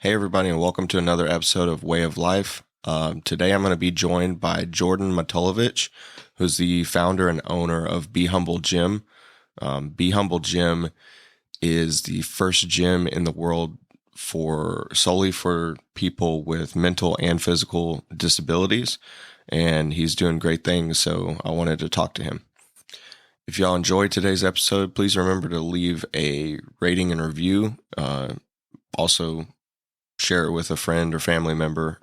Hey, everybody, and welcome to another episode of Way of Life. Today I'm going to be joined by Jordan Matulevich, who's the founder and owner of Be Humble Gym. Be Humble Gym is the first gym in the world solely for people with mental and physical disabilities, and he's doing great things, so I wanted to talk to him. If y'all enjoyed today's episode, please remember to leave a rating and review. Also, share it with a friend or family member.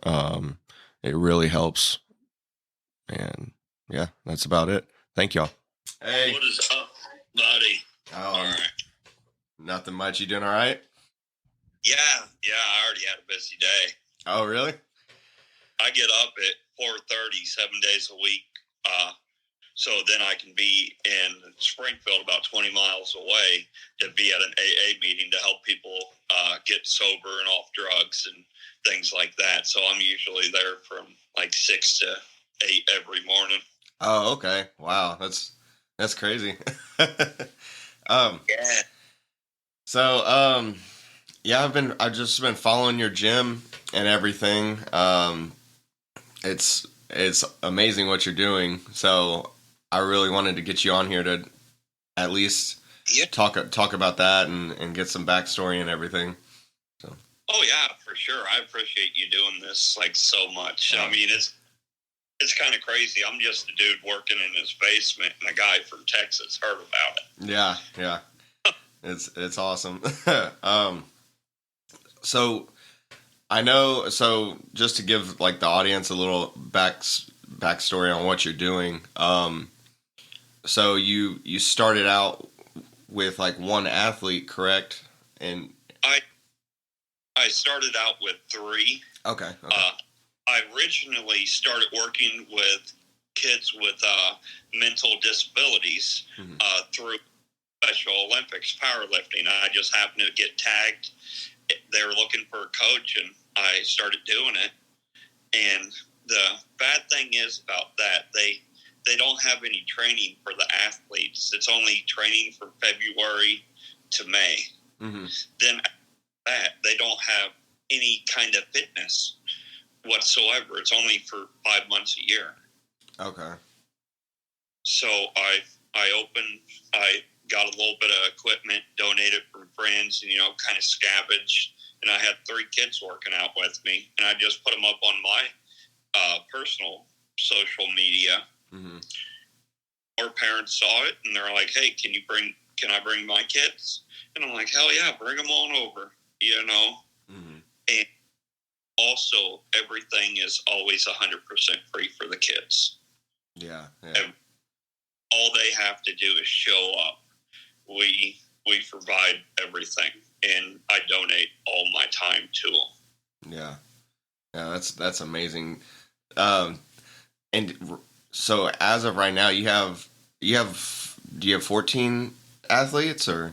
It really helps. And yeah, that's about it. Thank y'all. Hey. What is up, buddy? All right. Nothing much. You doing all right? Yeah, I already had a busy day. Oh, really? I get up at 4:30, 7 days a week. So then I can be in Springfield, about 20 miles away, to be at an AA meeting to help people get sober and off drugs and things like that. So I'm usually there from like 6 to 8 every morning. Oh, okay. Wow, that's crazy. Yeah. So, yeah, I've just been following your gym and everything. It's amazing what you're doing. So I really wanted to get you on here to at least talk about that and get some backstory and everything. So. Oh yeah, for sure. I appreciate you doing this like so much. Yeah. I mean, it's kind of crazy. I'm just a dude working in his basement, and a guy from Texas heard about it. Yeah. It's awesome. So I know. So just to give like the audience a little backstory on what you're doing. So you started out with like one athlete, correct? And I started out with 3. Okay. I originally started working with kids with mental disabilities through Special Olympics powerlifting. I just happened to get tagged. They were looking for a coach, and I started doing it. And the bad thing is about that, they don't have any training for the athletes. It's only training from February to May. Mm-hmm. Then after that, they don't have any kind of fitness whatsoever. It's only for 5 months a year. Okay. So I got a little bit of equipment donated from friends and, kind of scavenged. And I had 3 kids working out with me. And I just put them up on my personal social media. Mm-hmm. Our parents saw it, and they're like, hey, can I bring my kids? And I'm like, hell yeah, bring them on over, Mm-hmm. And also, everything is always 100% free for the kids. Yeah. And all they have to do is show up. We provide everything, and I donate all my time to them. Yeah. That's amazing. And so as of right now, do you have 14 athletes or?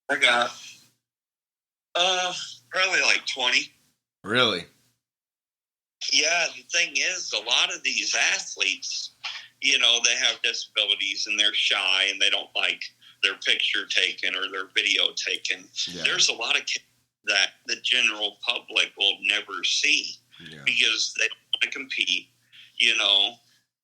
I got probably like 20. Really? Yeah, the thing is, a lot of these athletes, they have disabilities and they're shy and they don't like their picture taken or their video taken. Yeah. There's a lot of kids that the general public will never see because they don't want to compete,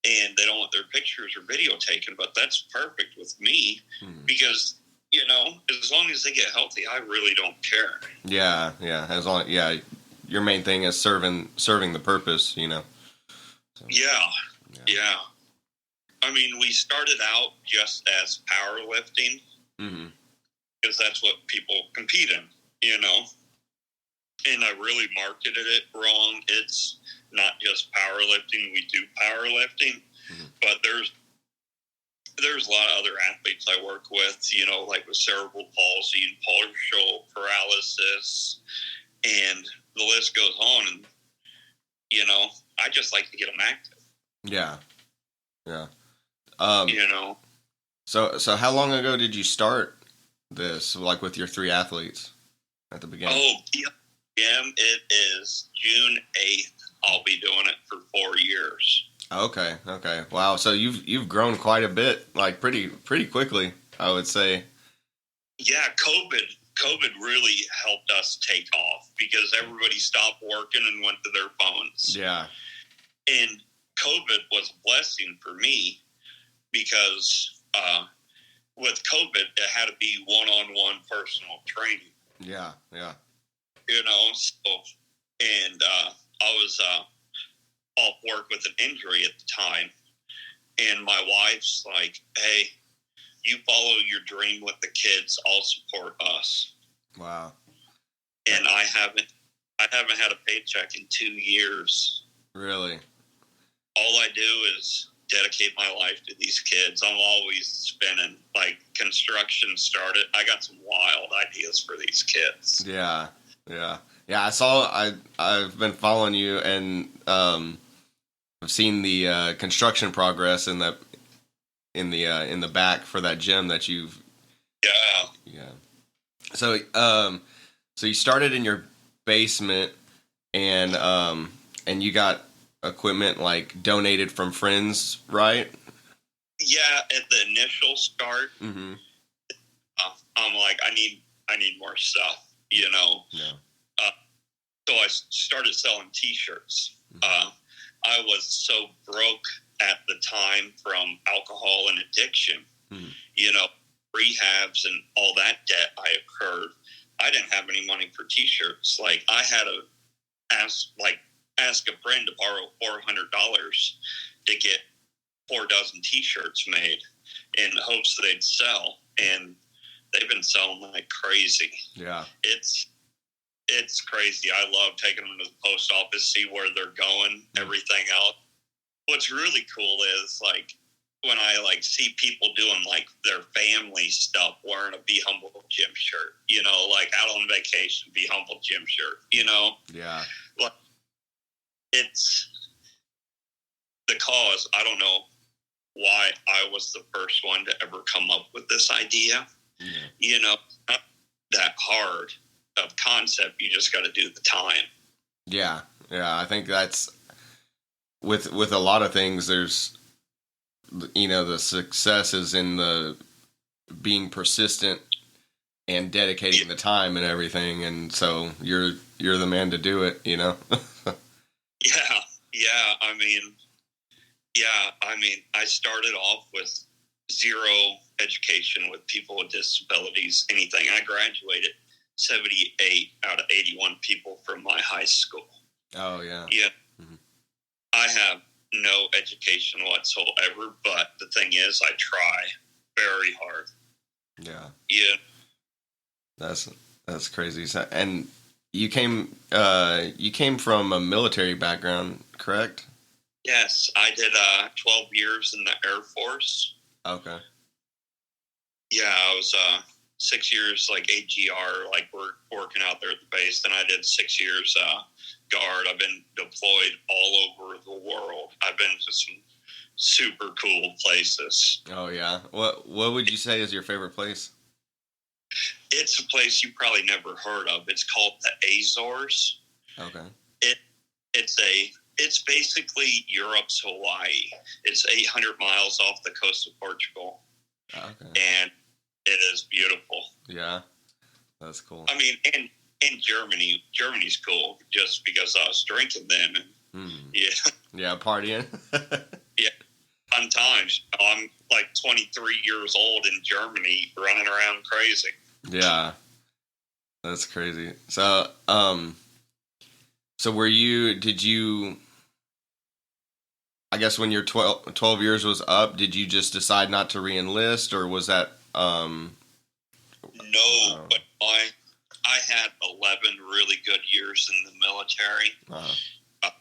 and they don't want their pictures or video taken. But that's perfect with me because, as long as they get healthy, I really don't care. Yeah. As long, your main thing is serving the purpose, So. Yeah. I mean, we started out just as powerlifting because that's what people compete in, And I really marketed it wrong. It's not just powerlifting. We do powerlifting, but there's a lot of other athletes I work with, like with cerebral palsy and partial paralysis, and the list goes on. And, I just like to get them active. Yeah. So how long ago did you start this, like with your 3 athletes at the beginning? Oh, yeah, it is June 8th. I'll be doing it for 4 years. Okay. Wow. So you've grown quite a bit, like pretty quickly, I would say. Yeah, COVID COVID really helped us take off because everybody stopped working and went to their phones. Yeah. And COVID was a blessing for me because with COVID, it had to be one-on-one personal training. Yeah, yeah. And I was off work with an injury at the time. And my wife's like, hey, you follow your dream with the kids, I'll support us. Wow. And I haven't had a paycheck in 2 years. Really? All I do is dedicate my life to these kids. I'm always spinning. Like, construction started. I got some wild ideas for these kids. Yeah, yeah. Yeah, I've been following you, and I've seen the construction progress in the back for that gym that you've. Yeah. So so you started in your basement, and you got equipment like donated from friends, right? Yeah, at the initial start, Mm-hmm. I'm like, I need more stuff, you know. Yeah. So I started selling T-shirts. Mm-hmm. I was so broke at the time from alcohol and addiction, Mm-hmm. you know, rehabs and all that debt I incurred. I didn't have any money for T-shirts. Like, I had to ask a friend to borrow $400 to get 4 dozen T-shirts made in hopes that they'd sell. And they've been selling like crazy. Yeah. It's crazy. I love taking them to the post office, see where they're going, everything else. What's really cool is, like, when I, like, see people doing, like, their family stuff, wearing a Be Humble Gym shirt, you know, like, out on vacation, Be Humble Gym shirt, you know? Yeah. Like, it's the cause. I don't know why I was the first one to ever come up with this idea. Yeah. You know, not that hard of concept. You just got to do the time. Yeah. Yeah. I think that's with a lot of things. There's, you know, the success is in the being persistent and dedicating the time and everything. And so you're the man to do it, you know? Yeah. I mean, I started off with zero education with people with disabilities, anything. I graduated 78 out of 81 people from my high school. Oh, yeah. Yeah. Mm-hmm. I have no education whatsoever, but the thing is, I try very hard. Yeah. Yeah. That's crazy. So, and you came from a military background, correct? Yes, I did 12 years in the Air Force. Okay. Yeah, I was 6 years like AGR, like we're working out there at the base. Then I did 6 years guard. I've been deployed all over the world. I've been to some super cool places. Oh yeah. What would you say is your favorite place? It's a place you probably never heard of. It's called the Azores. Okay. It's basically Europe's Hawaii. It's 800 miles off the coast of Portugal. Okay. And it is beautiful. Yeah. That's cool. I mean, and Germany's cool just because I was drinking then. And, yeah. Yeah, partying. Yeah. Fun times. I'm like 23 years old in Germany running around crazy. Yeah. That's crazy. So, did you, I guess when your 12 years was up, did you just decide not to re-enlist, or was that, No, but I had 11 really good years in the military. I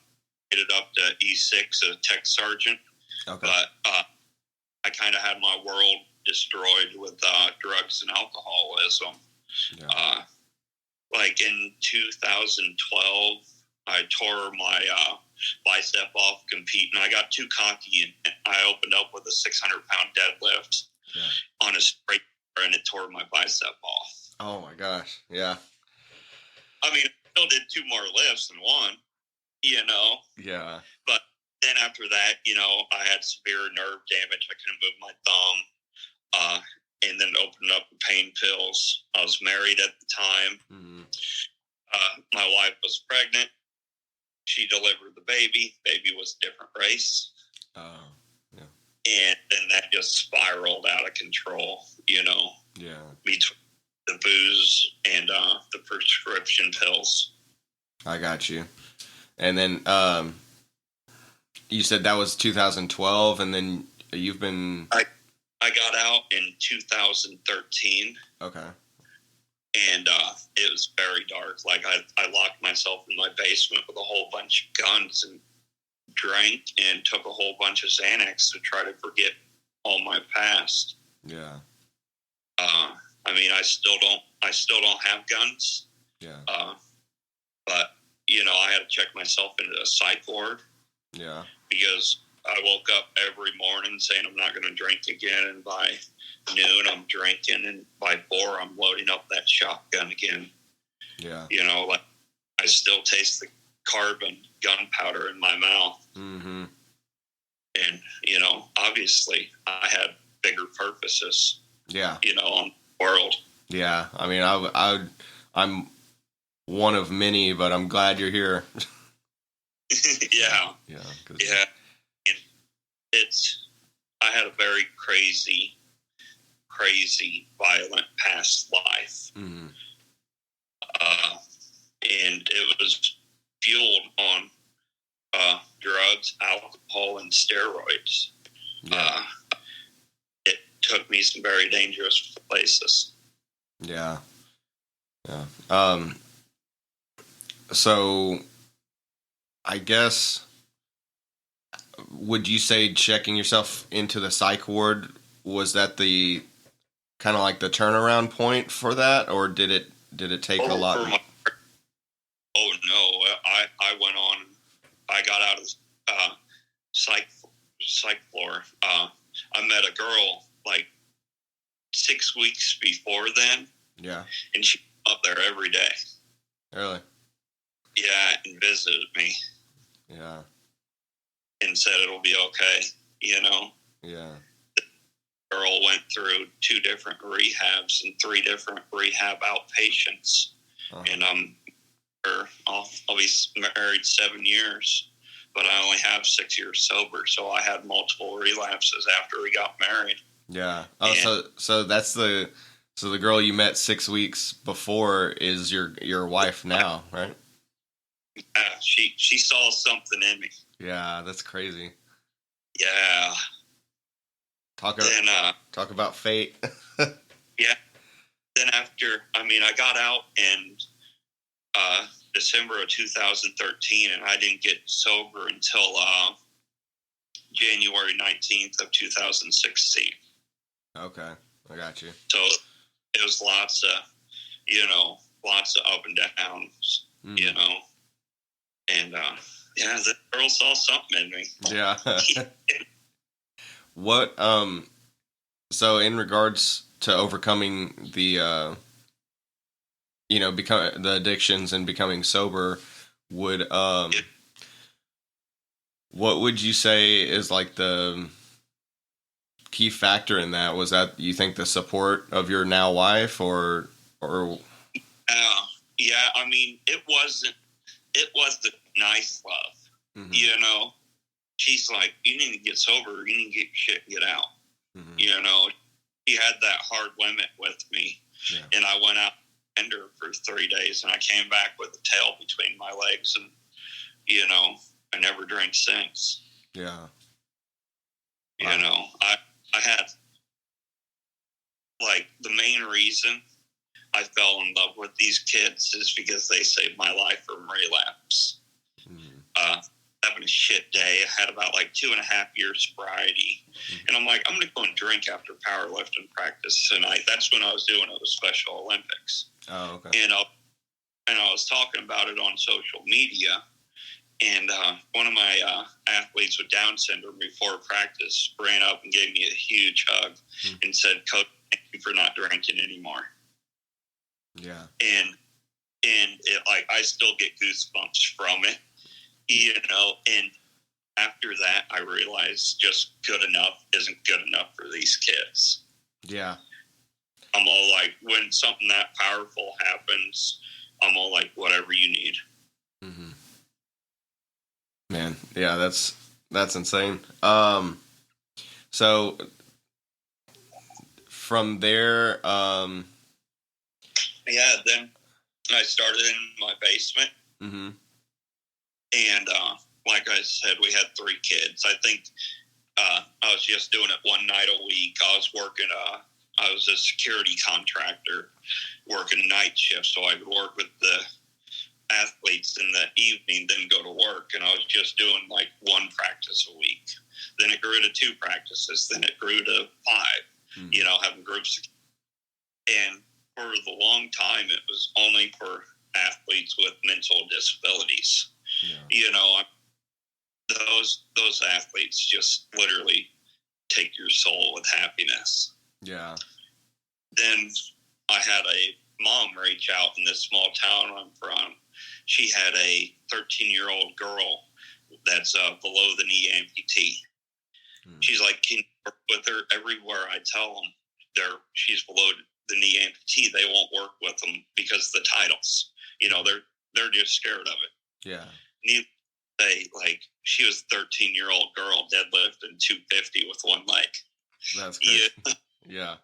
ended up to E6, a tech sergeant. Okay. But I kind of had my world destroyed with drugs and alcoholism. Yeah. Like in 2012, I tore my bicep off competing. I got too cocky and I opened up with a 600-pound deadlift on a straight bar, and it tore my bicep off. Oh my gosh. Yeah. I mean, I still did 2 more lifts than one, you know? Yeah. But then after that, you know, I had severe nerve damage. I couldn't move my thumb. and then opened up the pain pills. I was married at the time. Mm-hmm. My wife was pregnant. She delivered the baby. Baby was a different race. Yeah. And then that just spiraled out of control, you know. Yeah. Between the booze and the prescription pills. I got you. And then you said that was 2012, and then you've been... I got out in 2013. Okay. And it was very dark. Like, I locked myself in my basement with a whole bunch of guns and drank and took a whole bunch of Xanax to try to forget all my past. Yeah. I mean, I still don't have guns. Yeah. But, you know, I had to check myself into a psych ward. Yeah. Because I woke up every morning saying I'm not going to drink again, and by noon I'm drinking, and by 4 I'm loading up that shotgun again. Yeah. You know, like, I still taste the carbon gunpowder in my mouth. Mm-hmm. And, you know, obviously I had bigger purposes. Yeah. You know, on the world. Yeah. I mean, I'm one of many, but I'm glad you're here. Yeah. Yeah. Yeah. And I had a very crazy, violent past life. Mm-hmm. And it was fueled on drugs, alcohol, and steroids. Yeah. It took me some very dangerous places. Yeah. Yeah. So I guess, would you say checking yourself into the psych ward, was that the kind of like the turnaround point for that, or did it take a lot? Oh no, I went on. I got out of psych floor. I met a girl like 6 weeks before then. Yeah. And she came up there every day. Really? Yeah, and visited me. Yeah. And said it'll be okay, you know. Yeah. The girl went through 2 different rehabs and 3 different rehab outpatients. Uh-huh. And I'll be married 7 years, but I only have 6 years sober. So I had multiple relapses after we got married. Yeah. Oh, so that's the girl you met 6 weeks before is your wife now, right? Yeah, she saw something in me. Yeah, that's crazy. Yeah. Talk about fate. Yeah. Then after, I got out in December of 2013, and I didn't get sober until January 19th of 2016. Okay, I got you. So it was lots of up and downs, you know. And, yeah, the girl saw something in me. Yeah. What, so in regards to overcoming the, the addictions and becoming sober, what would you say is like the key factor in that? Was that, you think, the support of your now wife or? Yeah, it was the nice love. Mm-hmm. You know, she's like, you need to get sober, you need to get shit and get out. Mm-hmm. You know, she had that hard limit with me. Yeah. And I went out and her for 3 days, and I came back with a tail between my legs, and, you know, I never drank since. Yeah. You know, I had, like, the main reason I fell in love with these kids is because they saved my life from relapse. Mm-hmm. Having a shit day. I had about like 2.5 years sobriety. Mm-hmm. And I'm like, I'm going to go and drink after powerlifting practice tonight. That's when I was doing it with Special Olympics. Oh, okay. And I was talking about it on social media. And one of my athletes with Down syndrome before practice ran up and gave me a huge hug and said, "Coach, thank you for not drinking anymore." Yeah. And it, like, I still get goosebumps from it, you know. And after that, I realized just good enough isn't good enough for these kids. Yeah. I'm all like, when something that powerful happens, I'm all like, whatever you need. Mm-hmm. Man, yeah, that's insane. So from there, yeah, then I started in my basement. mm-hmm. And like I said, we had 3 kids. I think I was just doing it one night a week. I was working, I was a security contractor working night shift, so I would work with the athletes in the evening, then go to work. And I was just doing like 1 practice a week. Then it grew to 2 practices. Then it grew to 5, having groups. And for the long time, it was only for athletes with mental disabilities. Yeah. Those athletes just literally take your soul with happiness. Yeah. Then I had a mom reach out in this small town I'm from. She had a 13-year-old girl that's below the knee amputee. She's like, can you work with her? Everywhere I tell them she's below the knee amputee, they won't work with them because the titles. They're just scared of it. Yeah. Like, she was a 13-year-old girl deadlifting 250 with 1 leg. That's crazy. Yeah.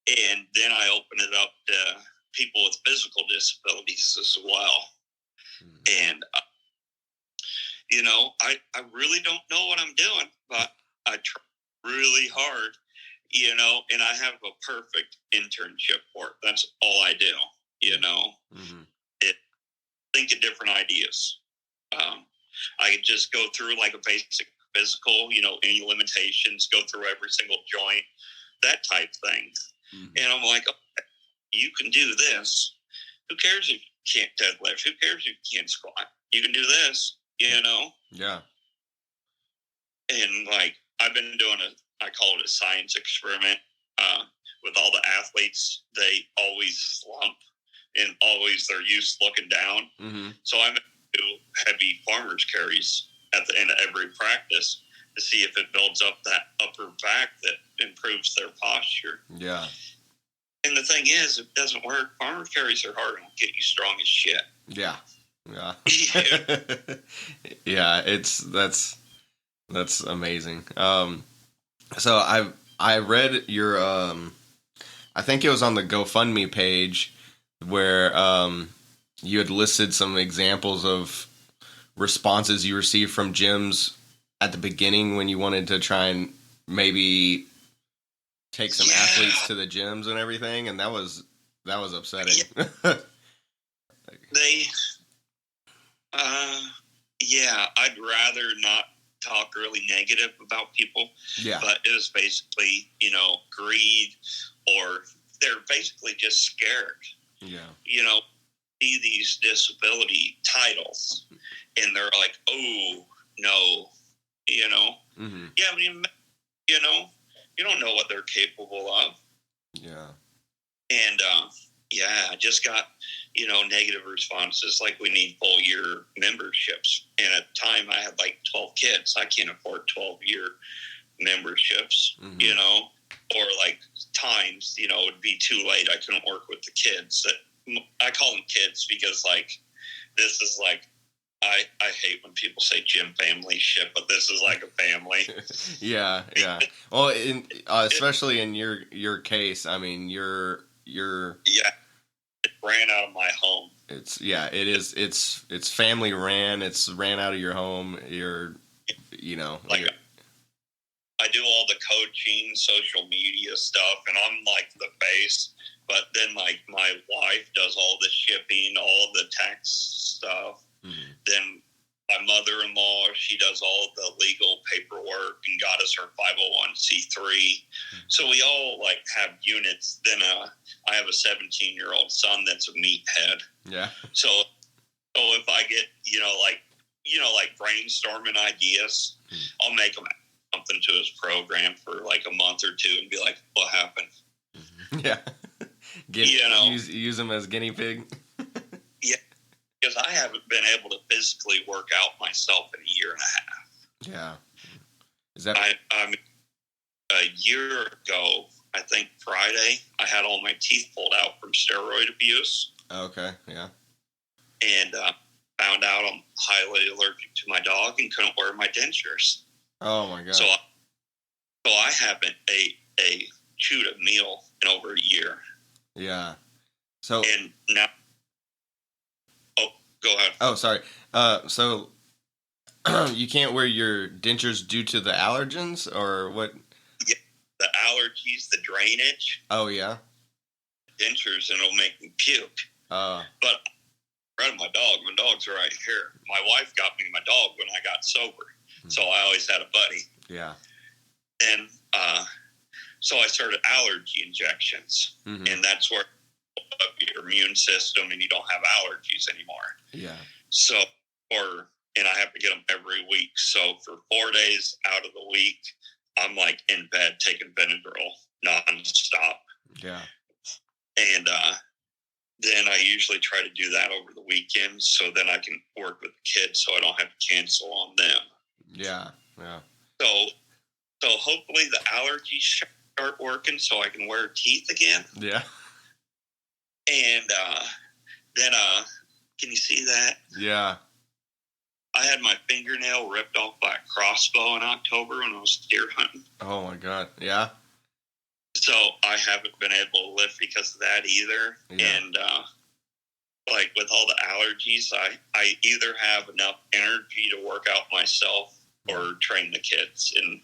And then I opened it up to people with physical disabilities as well. And, I really don't know what I'm doing, but I try really hard, and I have a perfect internship for it. That's all I do, Mm-hmm. Think of different ideas. I could just go through like a basic physical, any limitations, go through every single joint, that type thing. Mm-hmm. And I'm like, okay, you can do this. Who cares if you can't deadlift? Who cares if you can't squat? You can do this, Yeah. And like, I've been doing I call it a science experiment with all the athletes. They always slump and always they're used to looking down. Mm-hmm. So I'm do heavy farmer's carries at the end of every practice to see if it builds up that upper back that improves their posture. Yeah. And the thing is, if it doesn't work, farmer's carries are hard and get you strong as shit. Yeah. Yeah. Yeah, that's amazing. So I read your I think it was on the GoFundMe page where you had listed some examples of responses you received from gyms at the beginning when you wanted to try and maybe take some athletes to the gyms and everything, and that was upsetting. I'd rather not talk really negative about people. Yeah. But it was basically, greed, or they're basically just scared. Yeah. See these disability titles, and they're like, oh, no, Mm-hmm. Yeah, I mean, you don't know what they're capable of. Yeah. And, I just got, negative responses like we need full year memberships. And at the time I had like 12 kids. I can't afford 12-year memberships, mm-hmm. Or like times, it would be too late. I couldn't work with the kids. I call them kids because like, this is like, I hate when people say gym family shit, but this is like a family. Yeah. Well, especially in your case, I mean, you're it ran out of my home. It's family ran. It's ran out of your home. I do all the coaching, social media stuff, and I'm like the base. But then like my wife does all the shipping, all the tax stuff. Mm-hmm. Then my mother-in-law, she does all the legal paperwork and got us her 501c3. Mm-hmm. So we all like have units. Then I have a 17-year-old son that's a meathead. Yeah. So if I get like brainstorming ideas, mm-hmm. I'll make him add something to his program for like a month or 2 and be like, what happened? Mm-hmm. Yeah. Use him as guinea pig. Yeah. Because I haven't been able to physically work out myself in a year and a half. Yeah. Is that? I mean, a year ago, I think Friday, I had all my teeth pulled out from steroid abuse. Okay, yeah. And found out I'm highly allergic to my dog and couldn't wear my dentures. Oh my god. So I haven't ate a chewed a meal in over a year. Yeah. So and now, go ahead. Oh, sorry. So you can't wear your dentures due to the allergens, or what? Yeah, the allergies, the drainage. Oh yeah. Dentures, and it'll make me puke. But I read my dog. My dog's right here. My wife got me my dog when I got sober, so I always had a buddy. Yeah. And so I started allergy injections, and that's where your immune system and you don't have allergies anymore. Yeah. So, and I have to get them every week. So for 4 days out of the week, I'm like in bed taking Benadryl nonstop. Yeah. And then I usually try to do that over the weekend, so then I can work with the kids, so I don't have to cancel on them. Yeah. Yeah. So hopefully the allergies start working, so I can wear teeth again. Yeah. And then, can you see that? Yeah. I had my fingernail ripped off by a crossbow in October when I was deer hunting. Oh my god. Yeah. So I haven't been able to lift because of that either. Yeah. And like with all the allergies, I either have enough energy to work out myself or train the kids. And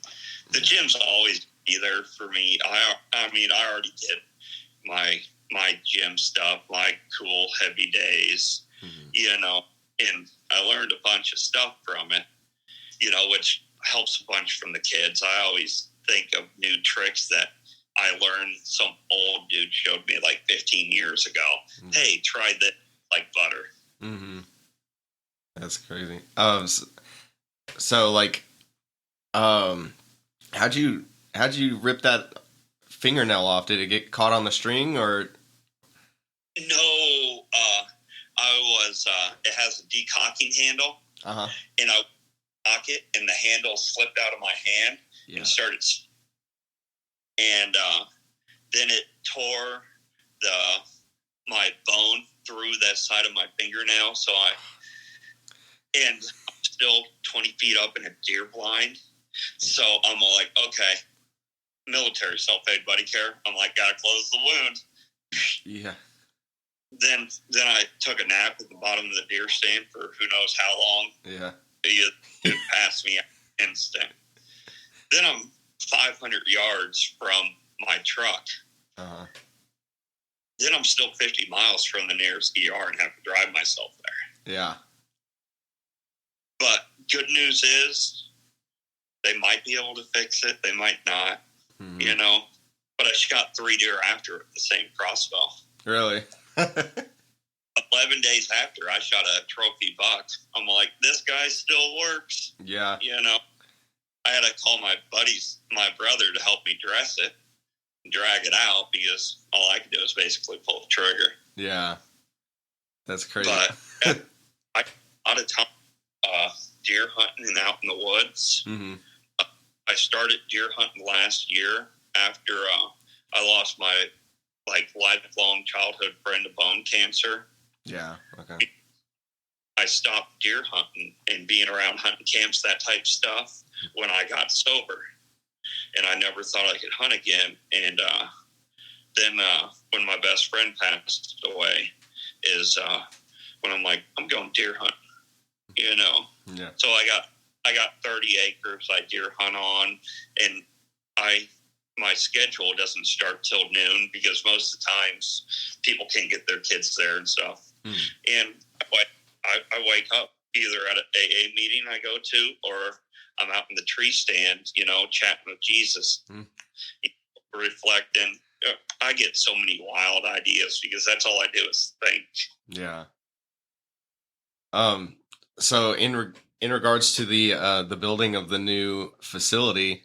the gym's always be there for me. I mean, I already did my gym stuff, my cool heavy days, you know, and I learned a bunch of stuff from it, you know, which helps a bunch from the kids. I always think of new tricks that I learned some old dude showed me like 15 years ago. Hey, try that like butter. That's crazy. So like, how'd you rip that fingernail off? Did it get caught on the string or? No, I was, it has a decocking handle, and I cock it, and the handle slipped out of my hand and started, and then it tore my bone through that side of my fingernail, so and I'm still 20 feet up in a deer blind, so I'm like, okay, military self-aid buddy care, I'm like, gotta close the wound. Yeah. Then I took a nap at the bottom of the deer stand for who knows how long. Yeah. It passed me instant. Then I'm 500 yards from my truck. Then I'm still 50 miles from the nearest ER and have to drive myself there. Yeah. But good news is they might be able to fix it. They might not, you know. But I shot 3 deer after it with the same crossbow. Really? 11 days after, I shot a trophy buck. I'm like, this guy still works. Yeah. You know, I had to call my brother to help me dress it and drag it out because all I could do is basically pull the trigger. Yeah. That's crazy. But I out of time deer hunting and out in the woods. I started deer hunting last year after I lost my lifelong childhood friend to bone cancer. Yeah. Okay. I stopped deer hunting and being around hunting camps, that type of stuff, when I got sober, and I never thought I could hunt again. And then when my best friend passed away, is when I'm like, I'm going deer hunting, you know. Yeah. So I got 30 acres I deer hunt on, and my schedule doesn't start till noon because most of the times people can't get their kids there and stuff. And I wake up either at an AA meeting I go to, or I'm out in the tree stand, you know, chatting with Jesus, reflecting. I get so many wild ideas because that's all I do is think. Yeah. So in regards to the building of the new facility,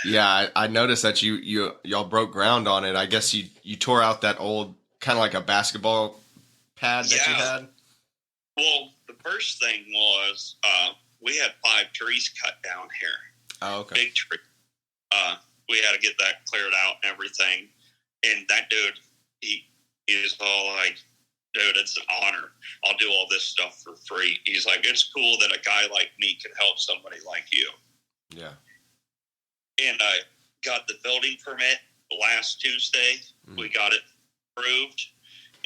yeah, I noticed that y'all broke ground on it. I guess you tore out that old kind of like a basketball pad that you had. Well, the first thing was we had 5 trees cut down here. Oh, okay. Big tree. we had to get that cleared out and everything. And that dude, he is all like, dude, it's an honor. I'll do all this stuff for free. He's like, it's cool that a guy like me can help somebody like you. Yeah. And I got the building permit last Tuesday. Mm-hmm. We got it approved.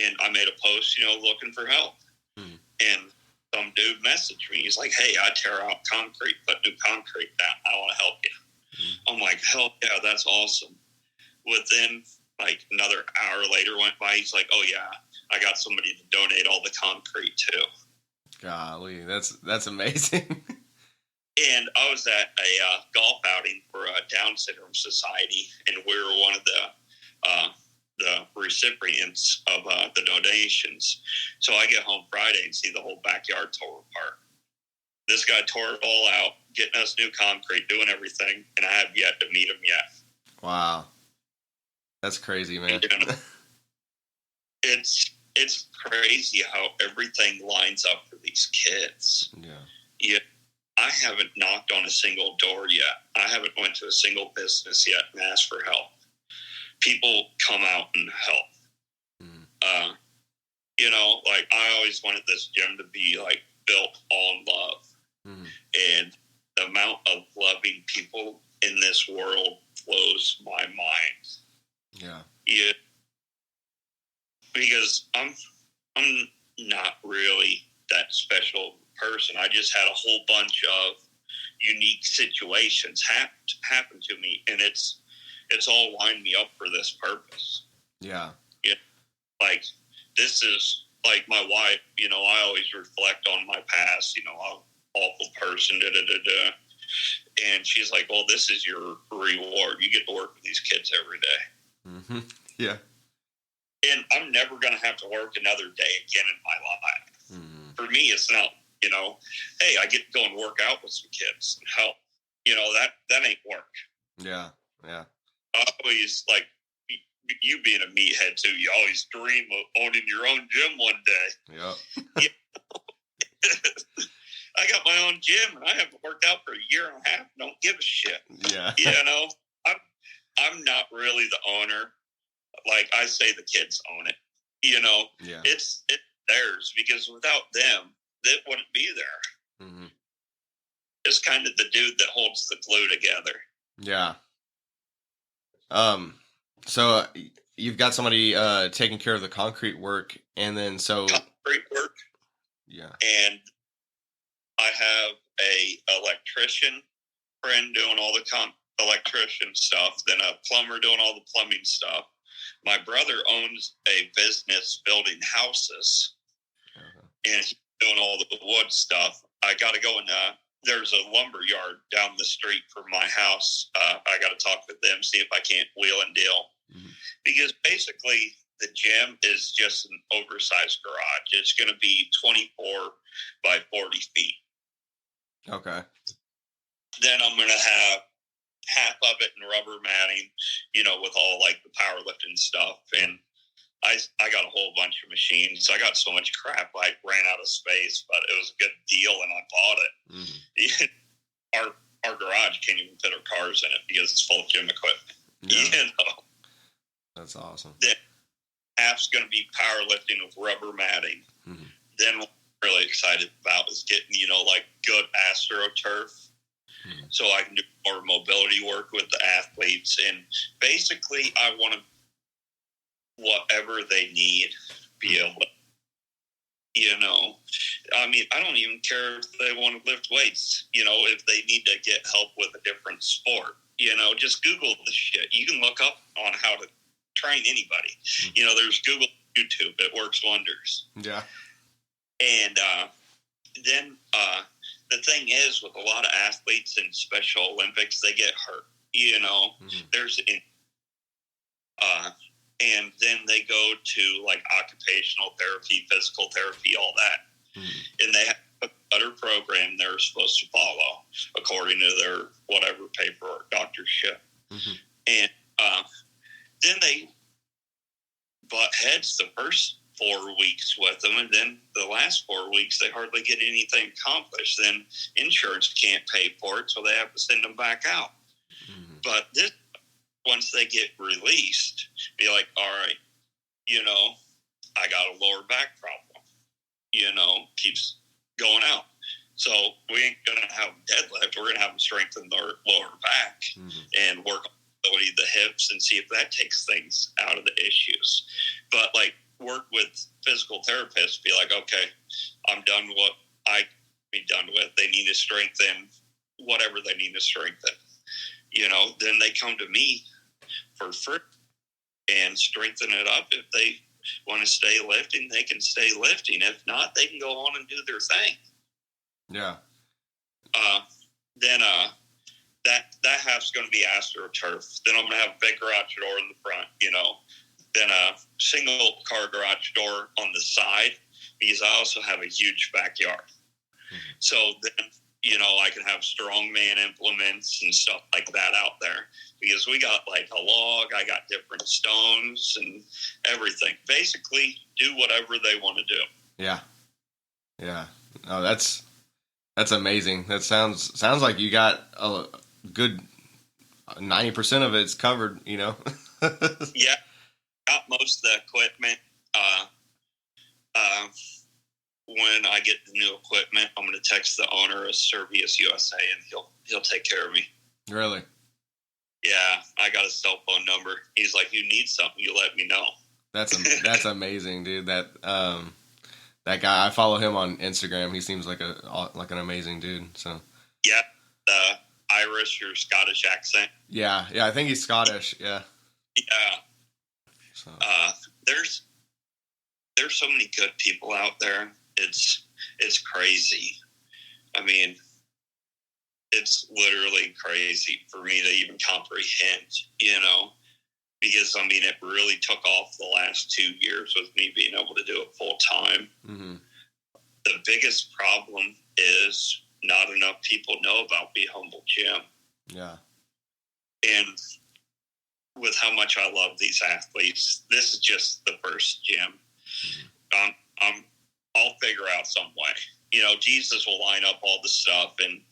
And I made a post, looking for help. Mm-hmm. And some dude messaged me. He's like, hey, I tear out concrete, put new concrete down. I want to help you. Mm-hmm. I'm like, hell yeah, that's awesome. Within like another hour later went by, he's like, oh yeah, I got somebody to donate all the concrete too. Golly, that's amazing. And I was at a golf outing for a Down Syndrome Society, and we were one of the recipients of the donations. So I get home Friday and see the whole backyard tore apart. This guy tore it all out, getting us new concrete, doing everything, and I have yet to meet him yet. Wow. That's crazy, man. It's crazy how everything lines up for these kids. Yeah. I haven't knocked on a single door yet. I haven't went to a single business yet and asked for help. People come out and help. Mm. Like I always wanted this gym to be like built on love. Mm. And the amount of loving people in this world blows my mind. Yeah. Because I'm not really that special person. I just had a whole bunch of unique situations happen to me, and it's all lined me up for this purpose. Yeah. Like this is like my wife. I always reflect on my past. I'm an awful person. And she's like, "Well, this is your reward. You get to work with these kids every day." Mm-hmm. Yeah. And I'm never going to have to work another day again in my life. Mm-hmm. For me, it's not, hey, I get to go and work out with some kids and help. That ain't work. Yeah, yeah. I always, like, you being a meathead, too, you always dream of owning your own gym one day. Yeah. I got my own gym, and I haven't worked out for a year and a half. Don't give a shit. Yeah. I'm not really the owner. Like I say, the kids own it. Yeah. It's theirs because without them, it wouldn't be there. Mm-hmm. It's kind of the dude that holds the glue together. Yeah. So you've got somebody taking care of the concrete work, and then concrete work. Yeah. And I have a electrician friend doing all the electrician stuff, then a plumber doing all the plumbing stuff. My brother owns a business building houses, and he's doing all the wood stuff. I got to go and there's a lumber yard down the street from my house. I got to talk with them, see if I can't wheel and deal. Mm-hmm. Because basically the gym is just an oversized garage. It's going to be 24 by 40 feet. Okay. Then I'm going to have half of it in rubber matting, with all like the powerlifting stuff. And I got a whole bunch of machines. I got so much crap, I ran out of space, but it was a good deal and I bought it. Mm-hmm. Our garage can't even fit our cars in it because it's full of gym equipment. Yeah. That's awesome. Then half's going to be powerlifting with rubber matting. Mm-hmm. Then what I'm really excited about is getting, like good AstroTurf. Mm-hmm. So I can do more mobility work with the athletes. And basically, I want to, whatever they need, be able to, I don't even care if they want to lift weights, if they need to get help with a different sport, just Google the shit. You can look up on how to train anybody. Mm-hmm. There's Google, YouTube. It works wonders. Yeah. And then the thing is, with a lot of athletes in Special Olympics, they get hurt. Mm-hmm. And then they go to like occupational therapy, physical therapy, all that. Mm-hmm. And they have a better program they're supposed to follow according to their whatever paperwork, doctor shit. Mm-hmm. And then they butt heads the first 4 weeks with them, and then the last 4 weeks they hardly get anything accomplished. Then insurance can't pay for it, so they have to send them back out. Mm-hmm. But this once they get released, be like, all right, you know, I got a lower back problem, you know, keeps going out. So we ain't going to have deadlift. We're going to have them strengthen their lower back and work on the ability of the hips and see if that takes things out of the issues. But like work with physical therapists, be like, okay, I'm done with what I can be done with. They need to strengthen whatever they need to strengthen. You know, then they come to me for free and strengthen it up. If they want to stay lifting, they can stay lifting. If not, they can go on and do their thing. Yeah. Then that half's going to be AstroTurf. Then I'm going to have a big garage door in the front, you know. Then a single car garage door on the side, because I also have a huge backyard. So then, you know, I can have strongman implements and stuff like that out there, because we got like a log, I got different stones and everything. Basically, do whatever they want to do. Yeah. Yeah. Oh, that's amazing. That sounds like you got a good 90% of it's covered, you know? Yeah. Got most of the equipment. When I get the new equipment, I'm going to text the owner of Servius USA, and he'll take care of me. Really? Yeah, I got his cell phone number. He's like, you need something, you let me know. That's amazing, dude. That guy, I follow him on Instagram. He seems like an amazing dude. So yeah, the Irish or Scottish accent. Yeah, I think he's Scottish. Yeah. Yeah. So. There's so many good people out there. It's crazy. I mean, it's literally crazy for me to even comprehend, you know, because I mean, it really took off the last 2 years with me being able to do it full time. Mm-hmm. The biggest problem is not enough people know about Be Humble Gym. Yeah. And with how much I love these athletes, this is just the first gym. Mm-hmm. I'll figure out some way. You know, Jesus will line up all the stuff, and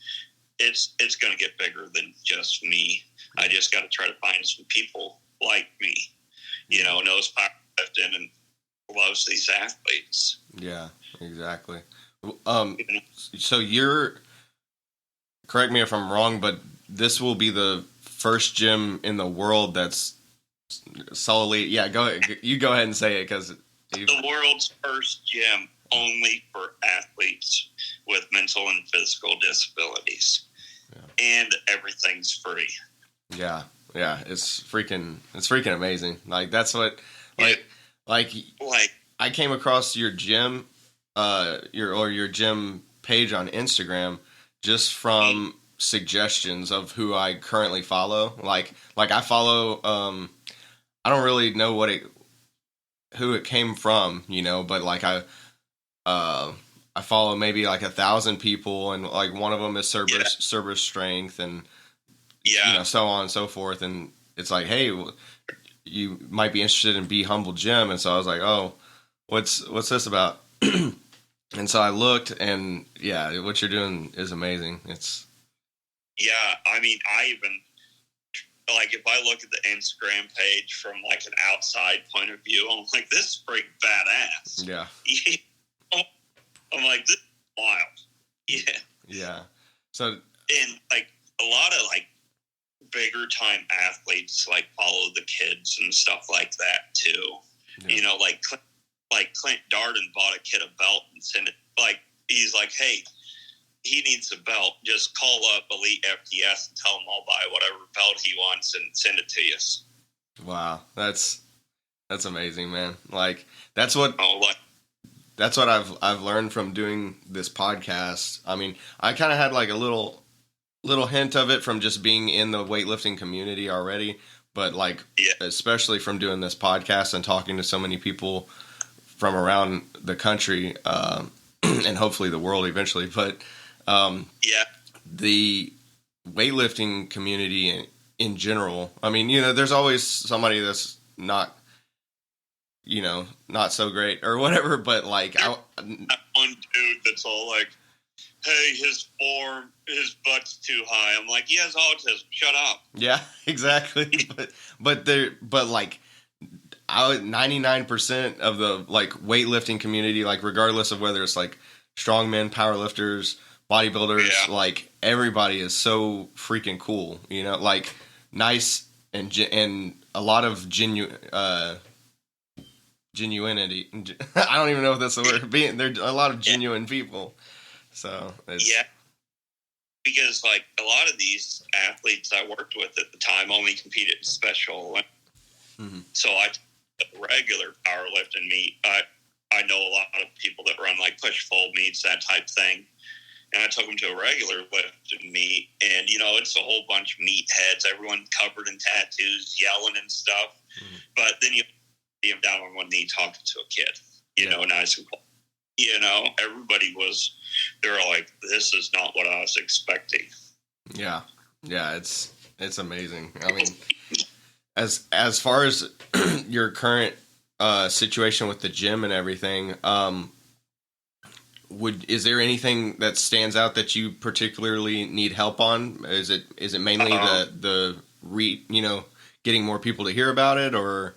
it's going to get bigger than just me. I just got to try to find some people like me, you know, knows powerlifting and loves these athletes. Yeah, exactly. So correct me if I'm wrong, but this will be the first gym in the world that's solely, go ahead and say it, because the world's first gym only for athletes with mental and physical disabilities. Yeah. And everything's free. Yeah, it's freaking amazing. Like that's what, like I came across your gym, your gym page on Instagram just from suggestions of who I currently follow. Like I follow, I don't really know who it came from, you know, but like I follow maybe like 1,000 people, and like one of them is Cerberus Strength, and you know, so on and so forth. And it's like, hey, you might be interested in Be Humble Gym. And so I was like, oh, what's this about? And so I looked, and what you're doing is amazing. I mean, I even, like, if I look at the Instagram page from like an outside point of view, I'm like, this is pretty badass. Yeah. I'm like, this is wild. Yeah. Yeah. So, and like a lot of like bigger time athletes like follow the kids and stuff like that too. Yeah. You know, like Clint Darden bought a kid a belt and sent it. Like, he's like, hey, he needs a belt. Just call up Elite FTS and tell him I'll buy whatever belt he wants and send it to you. Wow, that's amazing, man. Like that's what I've learned from doing this podcast. I mean, I kind of had like a little hint of it from just being in the weightlifting community already, but like especially from doing this podcast and talking to so many people from around the country, and hopefully the world eventually. But the weightlifting community in general, I mean, you know, there's always somebody that's not so great or whatever, but like that one dude that's all like, hey, his butt's too high. I'm like, he has autism. Shut up. Yeah, exactly. But like 99% of the like weightlifting community, like regardless of whether it's like strongmen, powerlifters, bodybuilders, Yeah. like everybody is so freaking cool, you know, like nice and a lot of genuinity. I don't even know if that's the word. Being there's a lot of genuine people, so it's Yeah. Because like a lot of these athletes I worked with at the time only competed in special Olympics. Mhm. So I regular powerlifting meet. I know a lot of people that run like push pull meets, that type thing. And I took them to a regular lifting meet, and you know it's a whole bunch of meatheads, everyone covered in tattoos, yelling and stuff. Mhm. But then you see them down on one knee talking to a kid, you know, nice and cool. You know, everybody was. They're like, "This is not what I was expecting." Yeah, it's amazing. I mean, as far as your current situation with the gym and everything, is there anything that stands out that you particularly need help on? Is it mainly you know, getting more people to hear about it, or?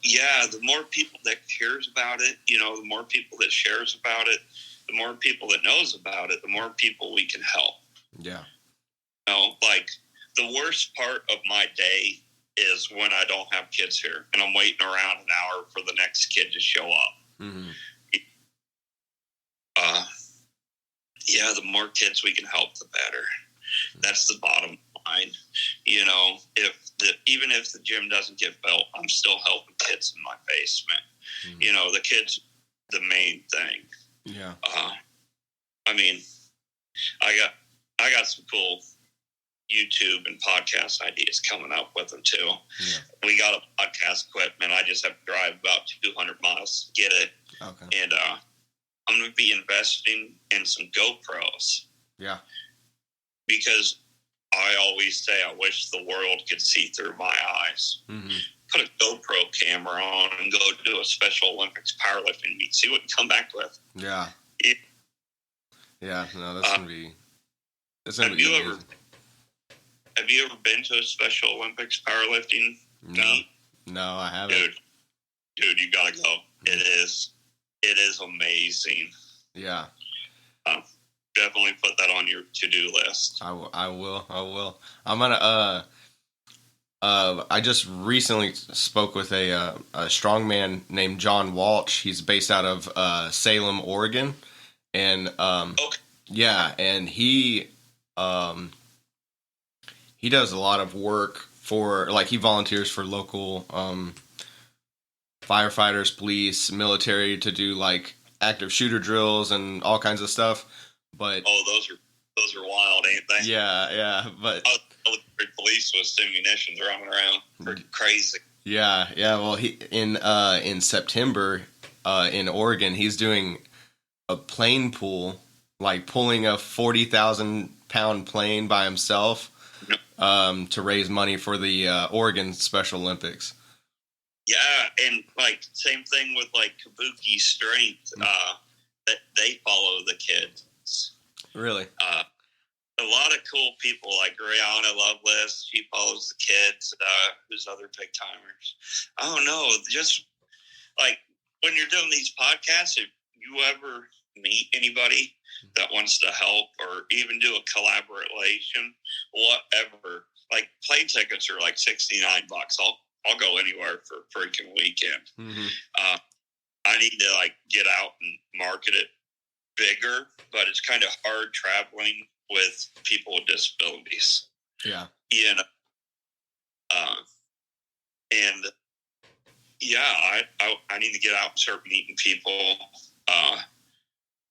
Yeah, the more people that cares about it, you know, the more people that shares about it, the more people that knows about it, the more people we can help. Yeah. You know, like the worst part of my day is when I don't have kids here and I'm waiting around an hour for the next kid to show up. Mm-hmm. Yeah, the more kids we can help, the better. That's the bottom line. You know, even if the gym doesn't get built, I'm still helping kids in my basement. Mm-hmm. You know, the kids, the main thing. Yeah. I mean, I got some cool YouTube and podcast ideas coming up with them too. Yeah. We got a podcast equipment. I just have to drive about 200 miles to get it. Okay. And I'm going to be investing in some GoPros. Yeah. Because I always say I wish the world could see through my eyes. Mm-hmm. Put a GoPro camera on and go do a Special Olympics powerlifting meet. See what you come back with. Yeah. Yeah. No, that's gonna be. That's gonna be amazing. Have you ever been to a Special Olympics powerlifting meet? No, I haven't. Dude, you gotta go. It is amazing. Yeah. Definitely put that on your to-do list. I will. I'm gonna. I just recently spoke with a strongman named John Walsh. He's based out of Salem, Oregon, and okay. Yeah, and he does a lot of work for, like, he volunteers for local firefighters, police, military to do like active shooter drills and all kinds of stuff. But those are wild, ain't they? Yeah. But police with munitions running around, pretty crazy. Yeah. Well, he in September in Oregon, he's doing a plane pull, like pulling a 40,000-pound plane by himself to raise money for the Oregon Special Olympics. Yeah, and like same thing with like Kabuki Strength. That they follow the kids. Really? A lot of cool people like Rihanna Loveless. She follows the kids. Who's other big timers? I don't know. Just like when you're doing these podcasts, if you ever meet anybody that wants to help or even do a collaboration, whatever. Like plane tickets are like $69. I'll go anywhere for a freaking weekend. Mm-hmm. I need to like get out and market it bigger, but it's kind of hard traveling with people with disabilities. Yeah. You know, and yeah, I need to get out and start meeting people.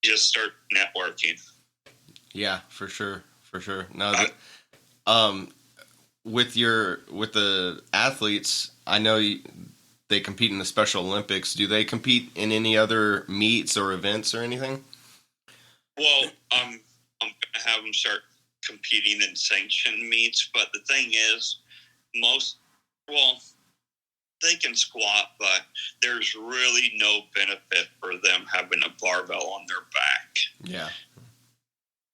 Just start networking. Yeah, for sure. No, with the athletes, I know they compete in the Special Olympics. Do they compete in any other meets or events or anything? Well, I'm going to have them start competing in sanctioned meets, but the thing is, they can squat, but there's really no benefit for them having a barbell on their back. Yeah.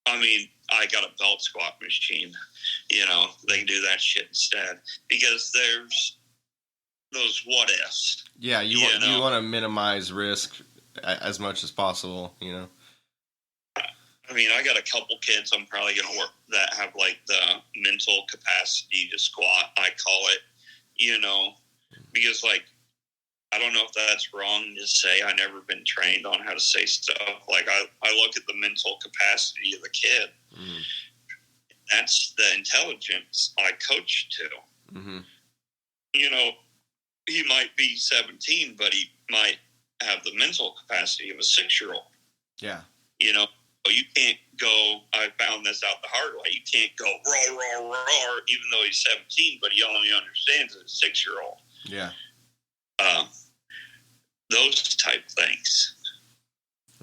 I mean, I got a belt squat machine. They can do that shit instead, because there's those what ifs. Yeah, you want to minimize risk as much as possible. I mean, I got a couple kids I'm probably going to work that have like the mental capacity to squat, I call it, because like, I don't know if that's wrong to say. I never been trained on how to say stuff. Like I look at the mental capacity of the kid. Mm. That's the intelligence I coach to. Mm-hmm. He might be 17, but he might have the mental capacity of a 6-year-old. Yeah. You can't go, I found this out the hard way, you can't go roar, roar, roar, even though he's 17, but he only understands as a 6-year-old. Yeah. Those type things.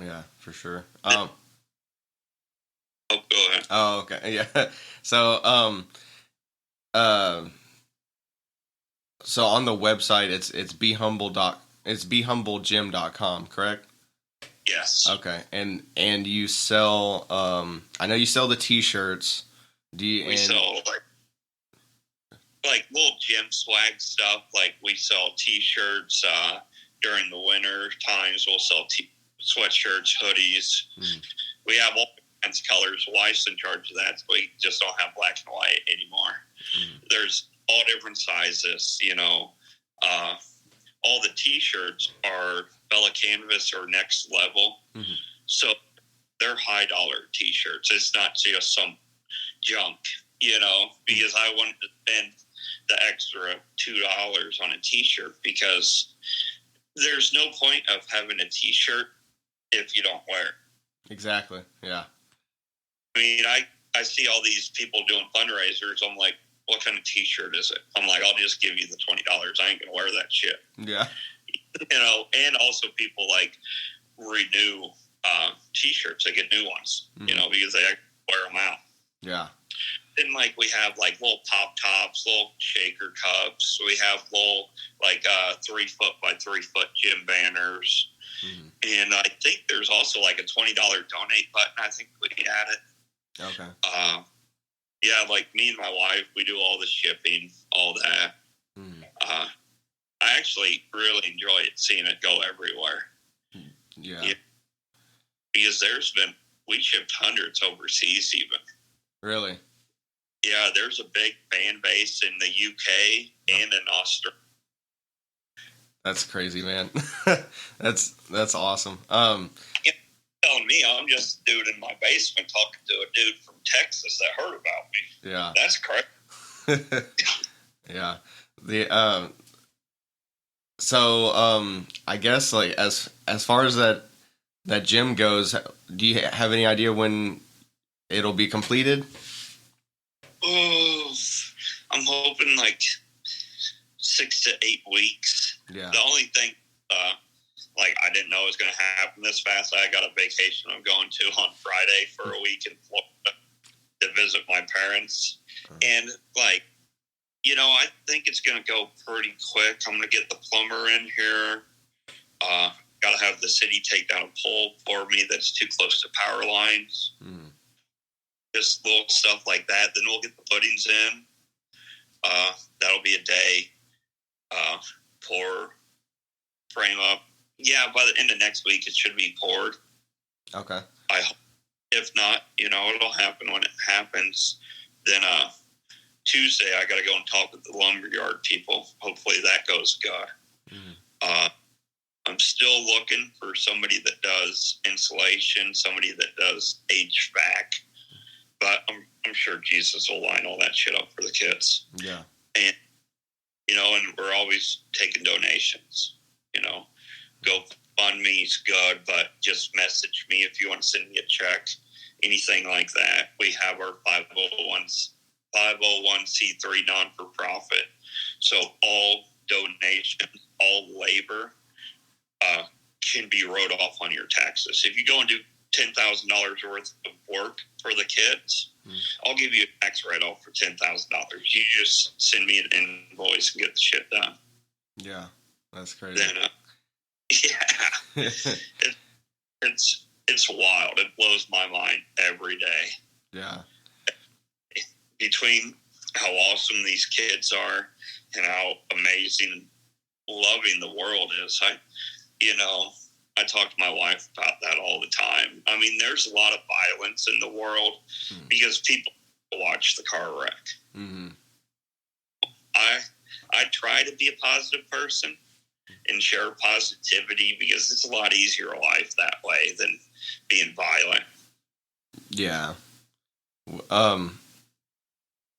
Yeah, for sure. Go ahead. Oh, okay. Yeah. So, so on the website, it's behumblegym.com, correct? Yes. Okay. And you sell, I know you sell the t-shirts. We sell like little gym swag stuff. Like we sell t-shirts, during the winter times. We'll sell sweatshirts, hoodies. Mm. We have all kinds of colors. Wife's in charge of that. So we just don't have black and white anymore. Mm. There's all different sizes, all the t-shirts are Bella Canvas or Next Level. Mm-hmm. So they're high dollar t-shirts. It's not just some junk, because I wanted to spend the extra $2 on a t-shirt, because there's no point of having a t-shirt if you don't wear it. Exactly. Yeah. I mean, I see all these people doing fundraisers. I'm like, what kind of t-shirt is it? I'm like, I'll just give you the $20. I ain't gonna wear that shit. Yeah. And also people like renew t-shirts. They get new ones, because they wear them out. Yeah. And like we have like little pop tops, little shaker cups. We have little like 3 foot by 3 foot gym banners. Mm-hmm. And I think there's also like a $20 donate button. I think we added. Okay. Yeah, like me and my wife, we do all the shipping, all that. Mm. I actually really enjoy it, seeing it go everywhere. Yeah. Because we shipped hundreds overseas even. Really? Yeah, there's a big fan base in the UK and in Australia. That's crazy, man. That's awesome. Telling me I'm just a dude in my basement talking to a dude from Texas that heard about me. Yeah. That's crazy. Yeah. I guess like as far as that gym goes, do you have any idea when it'll be completed? Oh, I'm hoping like 6 to 8 weeks. Yeah. The only thing, I didn't know it was going to happen this fast. I got a vacation I'm going to on Friday for a week in Florida to visit my parents. And I think it's going to go pretty quick. I'm going to get the plumber in here. Got to have the city take down a pole for me that's too close to power lines. Mm. Just little stuff like that. Then we'll get the footings in. That'll be a day. Pour, frame up. Yeah, by the end of next week, it should be poured. Okay. I hope. If not, it'll happen when it happens. Then Tuesday, I got to go and talk with the lumberyard people. Hopefully that goes good. Mm. I'm still looking for somebody that does insulation, somebody that does HVAC. But I'm sure Jesus will line all that shit up for the kids. Yeah. And, and we're always taking donations. GoFundMe's good, but just message me if you want to send me a check, anything like that. We have our 501c3 non-for-profit. So all donations, all labor can be wrote off on your taxes. If you go and do $10,000 worth of work for the kids, I'll give you a tax write-off for $10,000. You just send me an invoice and get the shit done. Yeah, that's crazy. Then, yeah. it's wild. It blows my mind every day. Yeah. Between how awesome these kids are and how amazing and loving the world is. I talk to my wife about that all the time. I mean, there's a lot of violence in the world because people watch the car wreck. Mm-hmm. I try to be a positive person and share positivity because it's a lot easier life that way than being violent. Yeah.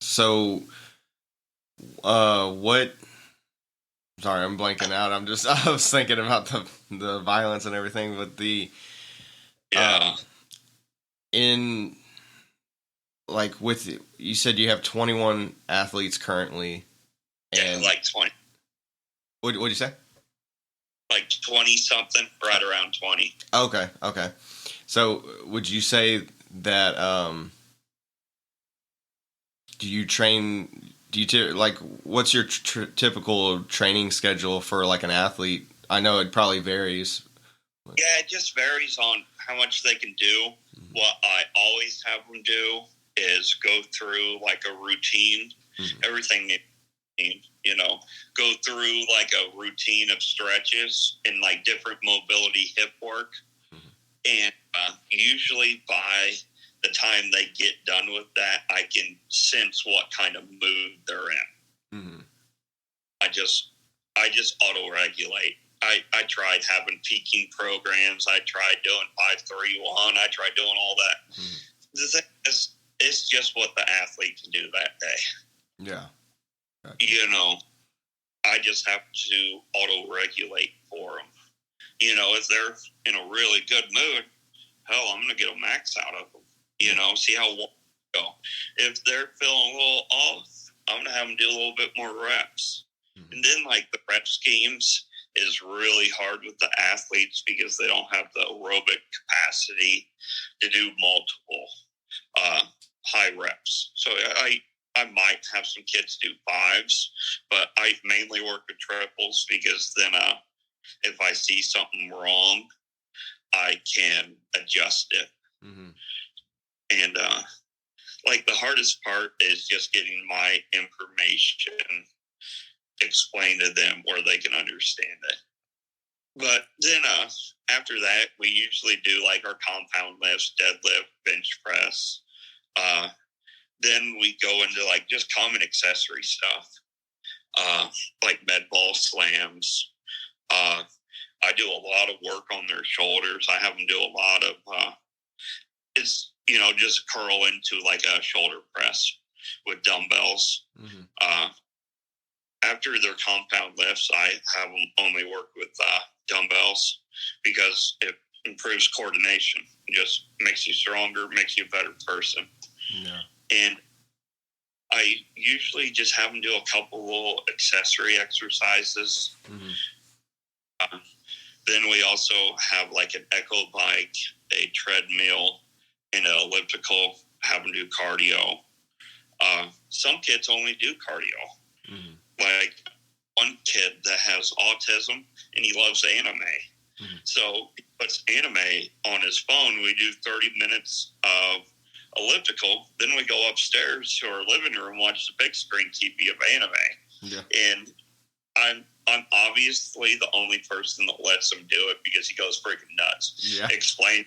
So, what? Sorry, I'm blanking out. I was thinking about the violence and everything, but in like with you said you have 21 athletes currently, and like 20. What'd you say? Like 20 something, right around 20. Okay. So, would you say that what's your typical training schedule for like an athlete? I know it probably varies. Yeah, it just varies on how much they can do. Mm-hmm. What I always have them do is go through like a routine, everything, go through like a routine of stretches and like different mobility hip work. And usually by the time they get done with that, I can sense what kind of mood they're in. Mm-hmm. I just auto-regulate. I tried having peaking programs. I tried doing 5-3-1. I tried doing all that. Mm-hmm. The thing is, it's just what the athlete can do that day. Yeah. Gotcha. I just have to auto-regulate for them. If they're in a really good mood, hell, I'm going to get a max out of them. See how long they go. If they're feeling a little off, I'm going to have them do a little bit more reps. Mm-hmm. And then, like, the rep schemes is really hard with the athletes because they don't have the aerobic capacity to do multiple high reps. So I might have some kids do 5s, but I mainly work with triples because then if I see something wrong, I can adjust it. Mm-hmm. And like the hardest part is just getting my information explained to them where they can understand it. But then after that, we usually do like our compound lifts, deadlift, bench press. Then we go into like just common accessory stuff, like med ball slams. I do a lot of work on their shoulders. I have them do a lot of, just curl into like a shoulder press with dumbbells. Mm-hmm. After their compound lifts, I have them only work with dumbbells because it improves coordination. It just makes you stronger, makes you a better person. Yeah. And I usually just have them do a couple little accessory exercises. Mm-hmm. Then we also have like an echo bike, a treadmill, and an elliptical, have them do cardio. Some kids only do cardio. Mm-hmm. Like one kid that has autism and he loves anime. Mm-hmm. So he puts anime on his phone. We do 30 minutes of elliptical. Then we go upstairs to our living room, watch the big screen TV of anime. Yeah. And I'm obviously the only person that lets him do it because he goes freaking nuts. Yeah. Explain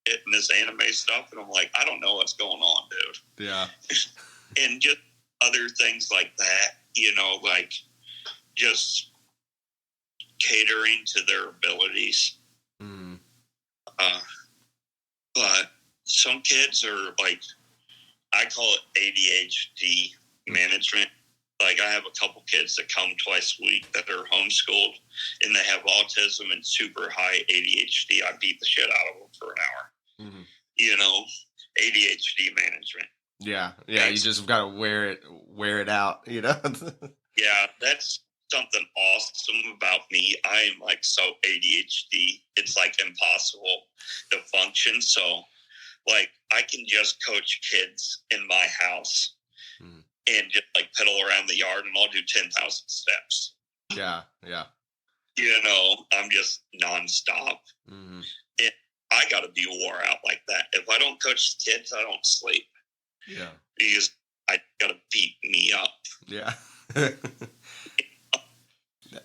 it in this anime stuff. And I'm like, I don't know what's going on, dude. Yeah. And just other things like that, like just catering to their abilities. Mm. But some kids are like, I call it ADHD management. Like I have a couple kids that come twice a week that are homeschooled and they have autism and super high ADHD. I beat the shit out of them for an hour. Mm-hmm. ADHD management. Yeah. You just got to wear it out, Yeah, that's something awesome about me. I am like so ADHD. It's like impossible to function. So like I can just coach kids in my house. Mm-hmm. And just like pedal around the yard and I'll do 10,000 steps. Yeah. I'm just nonstop. Mm-hmm. And I got to be wore out like that. If I don't coach the kids, I don't sleep. Yeah. Because I got to beat me up. Yeah.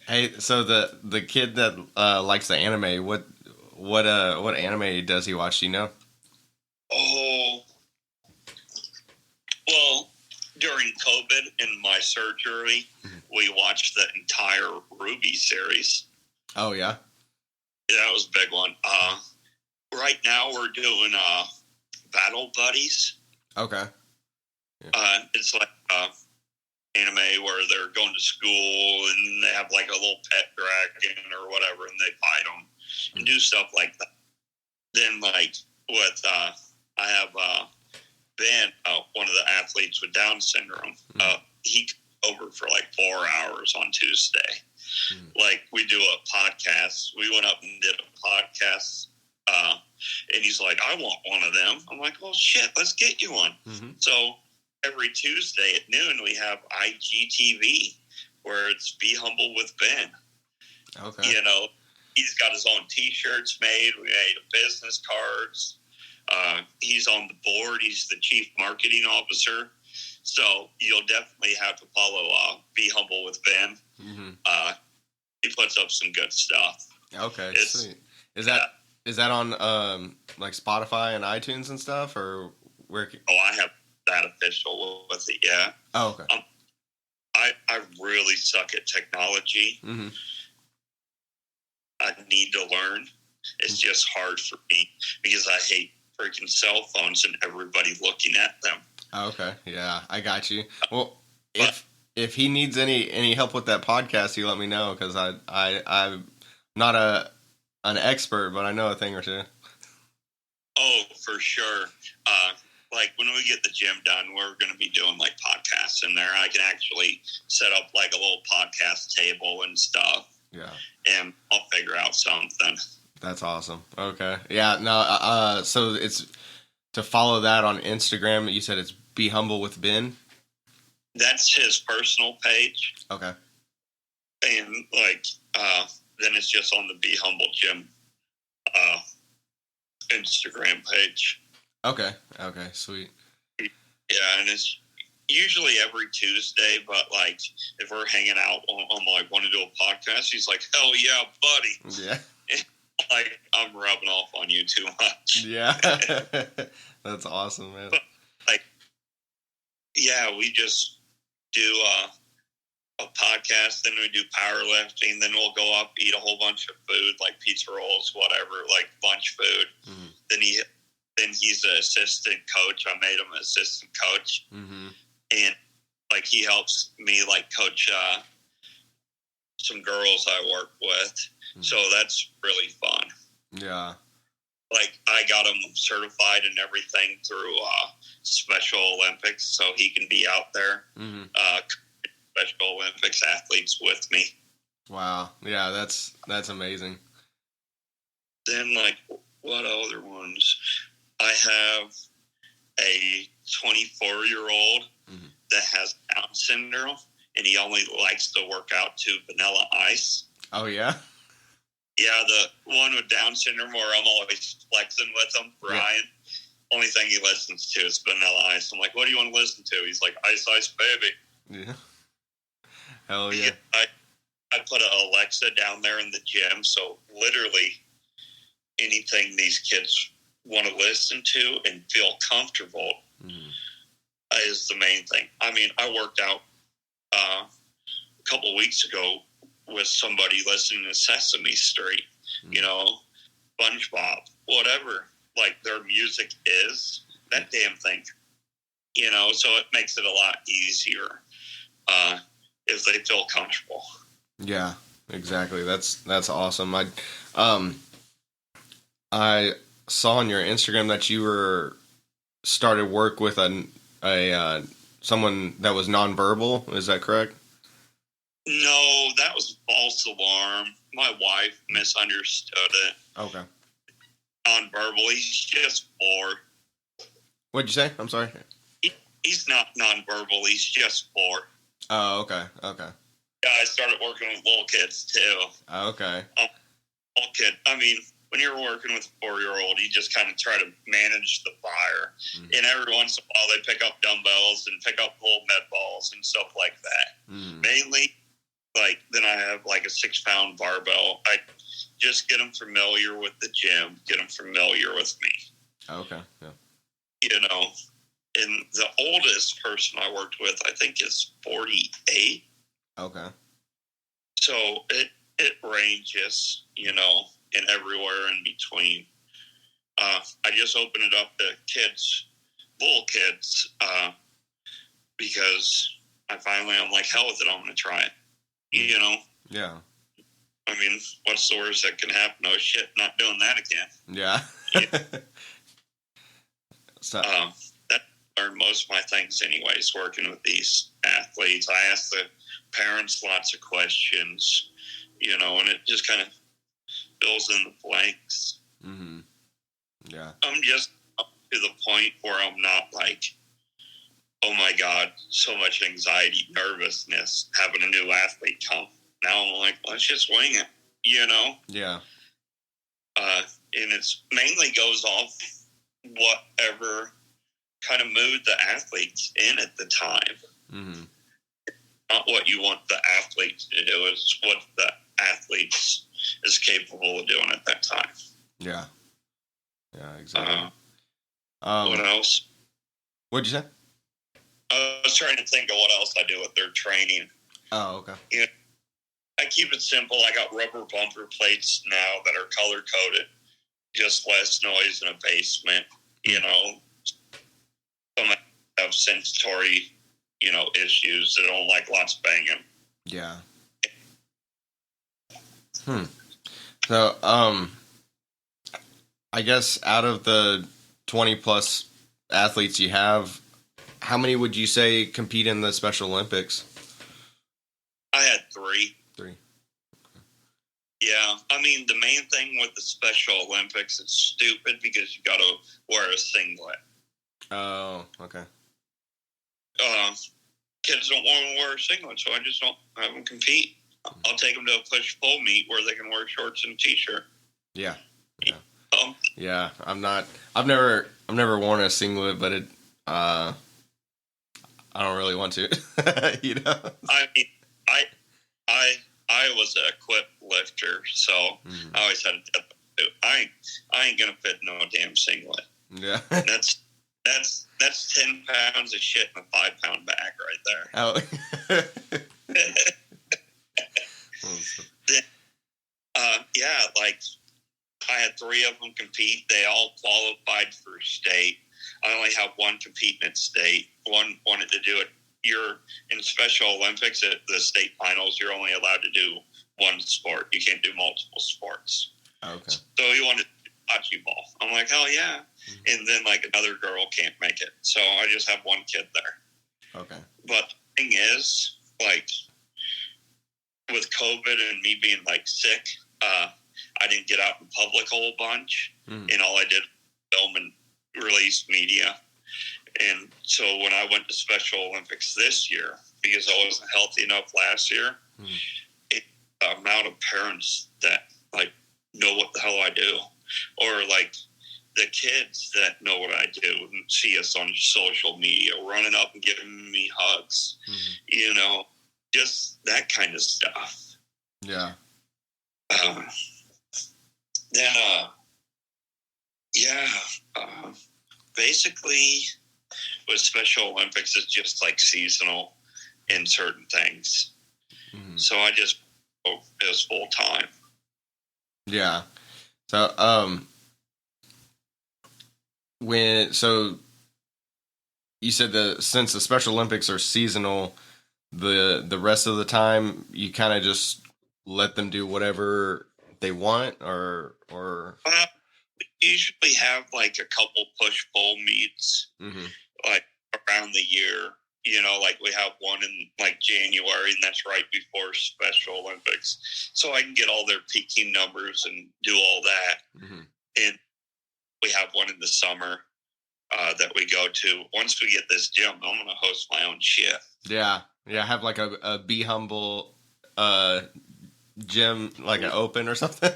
Hey, so the kid that likes the anime, what anime does he watch? Do you know? Oh, well, during COVID and my surgery, we watched the entire Ruby series. Oh yeah. Yeah, that was a big one. Right now we're doing Battle Buddies. Okay. Yeah. It's like anime where they're going to school and they have like a little pet dragon or whatever, and they fight them and do stuff like that. Then, like with I have Ben, one of the athletes with Down syndrome. He came over for like 4 hours on Tuesday. Like we do a podcast. We went up and did a podcast. And he's like, I want one of them. I'm like, well, shit, let's get you one. So every Tuesday at noon, we have IGTV, where it's Be Humble with Ben. Okay. You know, he's got his own T-shirts made. We made business cards. He's on the board. He's the chief marketing officer. So you'll definitely have to follow Be Humble with Ben. He puts up some good stuff. Okay, sweet. Is that on like Spotify and iTunes and stuff, or where? Oh, I have that official with it. Yeah. Oh, okay. I really suck at technology. I need to learn. It's just hard for me because I hate freaking cell phones and everybody looking at them. Okay, yeah, I got you. Well, if he needs any help with that podcast, you let me know, because I'm not an expert, but I know a thing or two. Oh, for sure. Like when we get the gym done, we're going to be doing like podcasts in there. I can actually set up like a little podcast table and stuff. Yeah. And I'll figure out something. That's awesome. Okay. Yeah. No. So it's to follow that on Instagram. You said it's Be Humble with Ben. That's his personal page. Okay. And like, then it's just on the Be Humble Gym Instagram page. Okay. Okay. Sweet. Yeah, and it's usually every Tuesday, but like if we're hanging out, I'm like, want to do a podcast? He's like, hell yeah, buddy. Yeah. Like I'm rubbing off on you too much. Yeah. That's awesome, man. But like, yeah, we just do a podcast, then we do powerlifting, then we'll go up, eat a whole bunch of food, like pizza rolls, whatever, like lunch food. Then he's an assistant coach. I made him an assistant coach. And like he helps me like coach some girls I work with. So that's really fun. Yeah. Like I got him certified and everything through Special Olympics, so he can be out there. Special Olympics athletes with me. Wow. Yeah, that's amazing. Then like what other ones? I have a 24-year-old that has Down syndrome, and he only likes to work out to Vanilla Ice. Oh, yeah? Yeah, the one with Down syndrome where I'm always flexing with him, Brian. Yeah. Only thing he listens to is Vanilla Ice. I'm like, what do you want to listen to? He's like, Ice Ice Baby. Yeah. Hell yeah. I put an Alexa down there in the gym, so literally anything these kids want to listen to and feel comfortable is the main thing. I mean, I worked out a couple of weeks ago with somebody listening to Sesame Street, you know, SpongeBob, whatever, like their music is, that damn thing, you know, so it makes it a lot easier if they feel comfortable. Yeah, exactly. That's awesome. I saw on your Instagram that you were started work with a someone that was nonverbal. Is that correct? No, that was a false alarm. My wife misunderstood it. Okay. Nonverbal. He's just 4. What'd you say? I'm sorry. He's not nonverbal. He's just 4. Oh, okay. Okay. Yeah, I started working with little kids too. Okay. Little kid. I mean, when you're working with a 4-year-old, you just kind of try to manage the fire. Mm-hmm. And every once in a while, they pick up dumbbells and pick up little med balls and stuff like that. Mm-hmm. Mainly, like, then I have like a 6-pound barbell. I just get them familiar with the gym, get them familiar with me. Okay, yeah. You know, and the oldest person I worked with, I think, is 48. Okay. So it ranges, you know, and everywhere in between. I just opened it up to kids, little kids, because I'm like, hell with it, I'm going to try it. You know? Yeah. I mean, what's the worst that can happen? Oh, shit, not doing that again. Yeah. Yeah. So, that learned most of my things anyways, working with these athletes. I ask the parents lots of questions, you know, and it just kind of fills in the blanks. Mm-hmm. Yeah. I'm just up to the point where I'm not like, oh my God, so much anxiety, nervousness, having a new athlete come. Now I'm like, let's just wing it, you know? Yeah. And it's mainly goes off whatever kind of mood the athlete's in at the time. Mm-hmm. Not what you want the athlete to do, it's what the athlete is capable of doing at that time. Yeah. Yeah, exactly. What else? What'd you say? I was trying to think of what else I do with their training. Oh, okay. You know, I keep it simple. I got rubber bumper plates now that are color coded. Just less noise in a basement. You know, some have sensory, you know, issues. They don't like lots of banging. Yeah. So, I guess out of the 20 plus athletes you have, how many would you say compete in the Special Olympics? I had 3. 3. Yeah, I mean, the main thing with the Special Olympics, it's stupid because you got to wear a singlet. Oh, okay. Kids don't want to wear a singlet, so I just don't have them compete. I'll take them to a push-pull meet where they can wear shorts and a t-shirt. Yeah. Yeah, I've never worn a singlet, but I don't really want to, you know? I mean, I was a equipped lifter, so I always had to do. I ain't gonna fit no damn singlet. Yeah. That's 10 pounds of shit in a 5-pound bag right there. Oh. Then, yeah, like I had 3 of them compete. They all qualified for state. I only have one competing at state. One wanted to do it. You're in Special Olympics at the state finals. You're only allowed to do one sport. You can't do multiple sports. Okay. So he wanted to do bocce ball. I'm like, hell yeah. Mm-hmm. And then like another girl can't make it. So I just have one kid there. Okay. But the thing is, like, with COVID and me being like sick, I didn't get out in public a whole bunch. Mm-hmm. And all I did was film and release media. And so when I went to Special Olympics this year, because I wasn't healthy enough last year, the amount of parents that like know what the hell I do, or like the kids that know what I do and see us on social media, running up and giving me hugs, you know, just that kind of stuff. Yeah. Basically, with Special Olympics, it's just like seasonal in certain things. Mm-hmm. So I just it was full time. Yeah. So you said since the Special Olympics are seasonal, the rest of the time you kind of just let them do whatever they want, or we usually have like a couple push-pull meets, like around the year. You know, like we have one in like January, and that's right before Special Olympics. So I can get all their peaking numbers and do all that. Mm-hmm. And we have one in the summer that we go to. Once we get this gym, I'm going to host my own shift. Yeah. Yeah. Have like a Be Humble gym, like an open or something.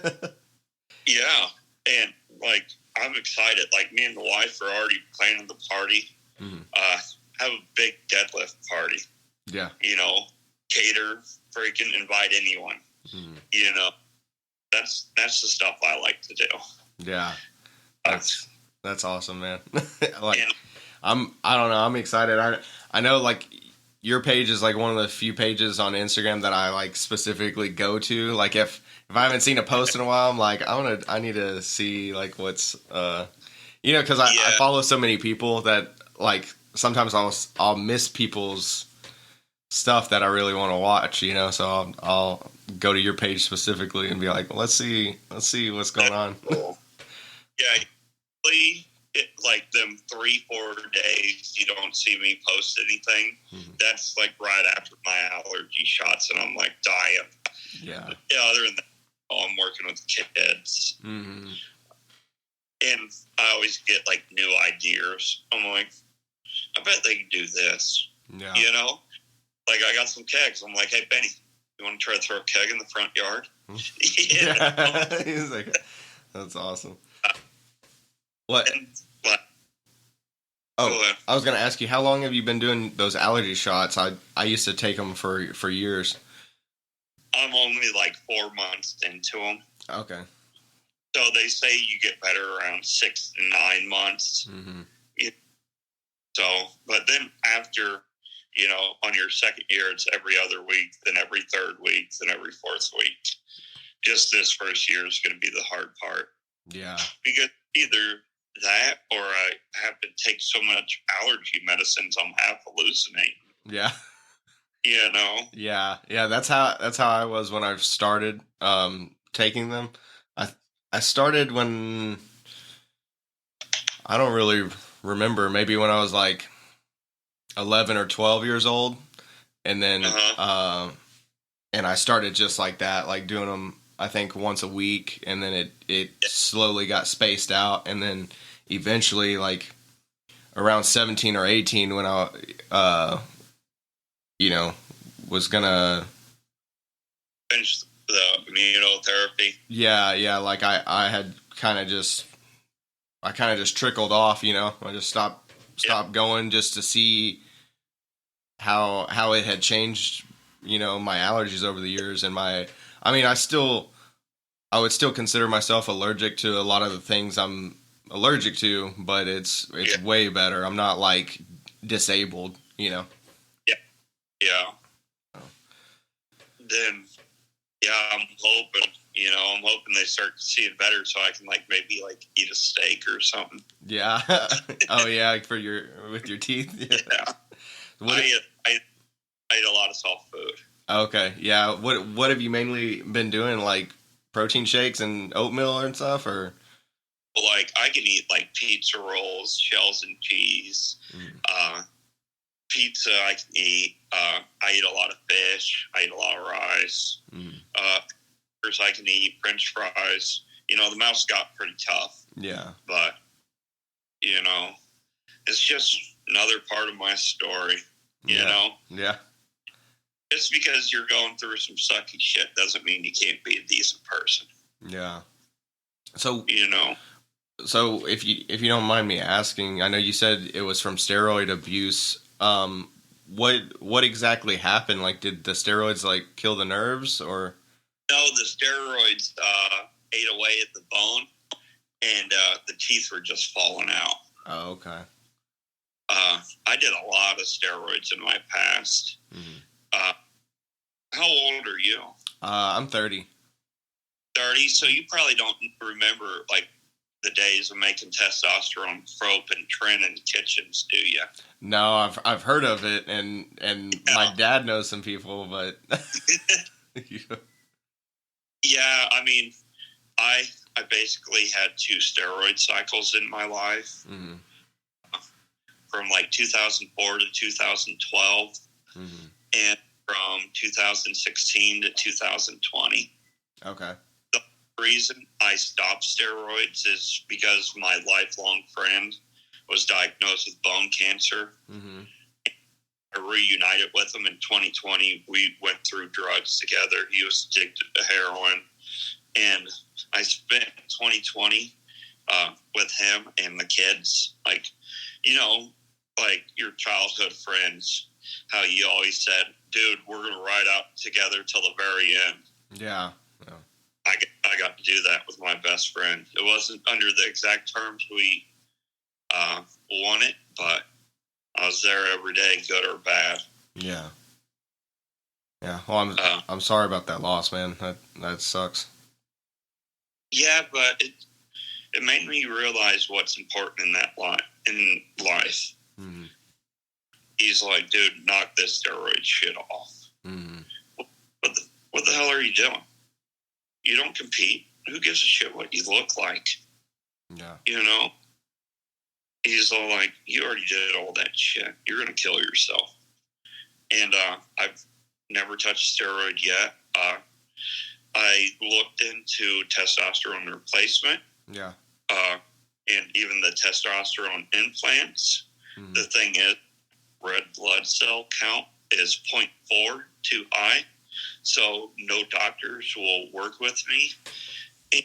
Yeah. And, like, I'm excited. Like, me and the wife are already planning the party. Have a big deadlift party. Yeah. You know, cater, freaking invite anyone. You know, that's the stuff I like to do. Yeah. That's awesome, man. Like, I don't know. I'm excited. I know, like, your page is like one of the few pages on Instagram that I like specifically go to. Like, if I haven't seen a post in a while, I'm like, I need to see like what's, you know, because I follow so many people that like sometimes I'll miss people's stuff that I really want to watch, you know. So I'll go to your page specifically and be like, well, let's see what's going on. Yeah. Like them 3-4 days you don't see me post anything. That's like right after my allergy shots, and I'm like dying. Yeah. Other than that, I'm working with kids, and I always get like new ideas. I'm like, I bet they can do this. Yeah. You know, like I got some kegs. I'm like, hey Benny, you want to try to throw a keg in the front yard? Yeah. He's like, that's awesome. What? I was going to ask you, how long have you been doing those allergy shots? I used to take them for years. I'm only like 4 months into them. Okay. So they say you get better around 6 to 9 months. So, but then after, you know, on your second year, it's every other week, then every third week, then every fourth week. Just this first year is going to be the hard part. Yeah. Because either that or I have to take so much allergy medicines I'm half hallucinating. Yeah. You know? Yeah. That's how I was when I started taking them. I started when I don't really remember, maybe when I was like 11 or 12 years old, and then and I started just like that, like doing them I think once a week, and then it slowly got spaced out, and then eventually, like around 17 or 18, when I you know, was gonna finish the immunotherapy. Yeah, like I had kind of just trickled off, you know. I just stopped going just to see how it had changed, you know, my allergies over the years, and I would still consider myself allergic to a lot of the things I'm allergic to, but it's way better. I'm not like disabled, you know. Yeah. Oh. Then I'm hoping they start to see it better, so I can like maybe like eat a steak or something. Yeah. Oh yeah, with your teeth. Yeah. I eat a lot of soft food. Okay. Yeah. What have you mainly been doing? Like protein shakes and oatmeal and stuff, or? Well, like I can eat like pizza rolls, shells and cheese. Pizza I can eat. I eat a lot of fish. I eat a lot of rice. I can eat French fries. You know, the mouth's got pretty tough. Yeah. But, you know, it's just another part of my story, you know? Yeah. Just because you're going through some sucky shit doesn't mean you can't be a decent person. Yeah. So, you know. So if you don't mind me asking, I know you said it was from steroid abuse. What exactly happened? Like, did the steroids like kill the nerves, or? No, the steroids ate away at the bone, and the teeth were just falling out. Oh, okay. I did a lot of steroids in my past. How old are you? I'm 30. 30, so you probably don't remember like the days of making testosterone soap and Trin in kitchens, do you? No, I've heard of it, and my dad knows some people, but yeah, I mean, I basically had 2 steroid cycles in my life, from like 2004 to 2012, and from 2016 to 2020. Okay. The reason I stopped steroids is because my lifelong friend was diagnosed with bone cancer. I reunited with him in 2020. We went through drugs together. He was addicted to heroin. And I spent 2020 with him and the kids. Like, like your childhood friends, how you always said, dude, we're going to ride out together till the very end. Yeah. I got to do that with my best friend. It wasn't under the exact terms we wanted, but I was there every day, good or bad. Yeah. Yeah. Well, I'm sorry about that loss, man. That sucks. Yeah, but it made me realize what's important in life. Mm-hmm. He's like, dude, knock this steroid shit off. Mm-hmm. What the hell are you doing? You don't compete. Who gives a shit what you look like? Yeah. He's all like, you already did all that shit. You're going to kill yourself. And I've never touched steroid yet. I looked into testosterone replacement. Yeah. And even the testosterone implants. Mm-hmm. The thing is, red blood cell count is 0.4 too high. So no doctors will work with me. And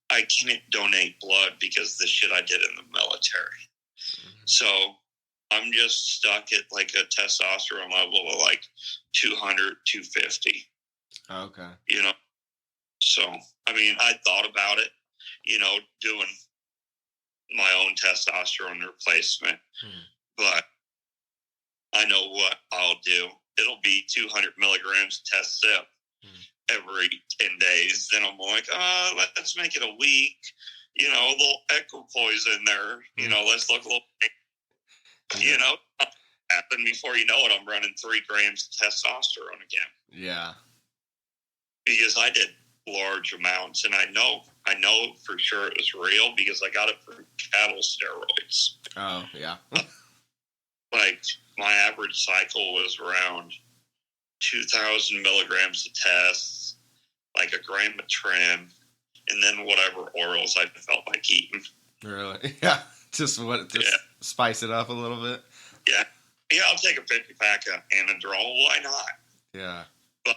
I can't donate blood because of the shit I did in the military. Mm-hmm. So I'm just stuck at like a testosterone level of like 200, 250. Okay. So, I mean, I thought about it, doing my own testosterone replacement. But I know what I'll do. It'll be 200 milligrams test sip every 10 days. Then I'm like, let's make it a week. A little equipoise in there. Let's look a little, happen before you know it, I'm running 3 grams of testosterone again. Yeah. Because I did large amounts, and I know for sure it was real because I got it from cattle steroids. Oh, yeah. Like, my average cycle was around 2,000 milligrams of tests, like a gram of trim, and then whatever orals I felt like eating. Really? Yeah. Just spice it up a little bit? Yeah. Yeah, I'll take a 50-pack of Anadrol. Why not? Yeah. But,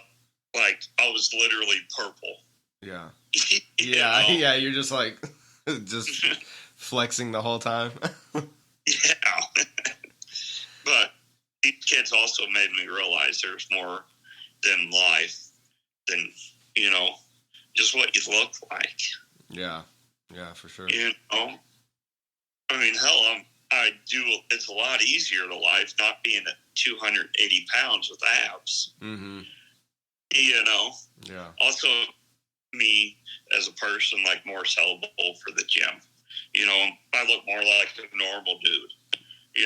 like, I was literally purple. Yeah. Yeah, you're just like, flexing the whole time. Yeah. But these kids also made me realize there's more than life than, just what you look like. Yeah. Yeah, for sure. I mean, hell, it's a lot easier to life not being at 280 pounds with abs. Mm-hmm. Yeah. Also, me as a person, like, more sellable for the gym. I look more like a normal dude.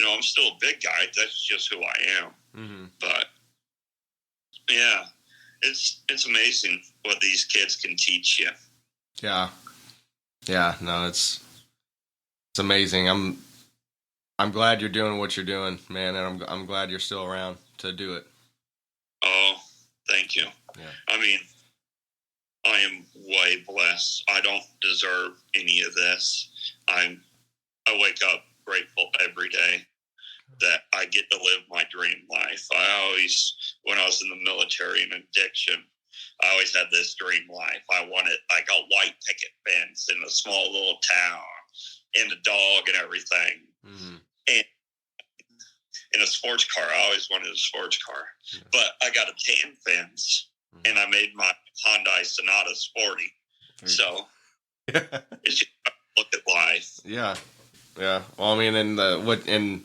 I'm still a big guy. That's just who I am. Mm-hmm. But, yeah, it's amazing what these kids can teach you. Yeah. Yeah, no, it's amazing. I'm glad you're doing what you're doing, man, and I'm glad you're still around to do it. Oh, thank you. Yeah. I mean, I am way blessed. I don't deserve any of this. I wake up grateful every day that I get to live my dream life. When I was in the military and addiction, I always had this dream life. I wanted like a white picket fence in a small little town and a dog and everything. Mm-hmm. And in a sports car, I always wanted a sports car. Yeah. But I got a tan fence, and I made my Hyundai Sonata sporty. So it's just look at life. Yeah. Yeah. Well, I mean, and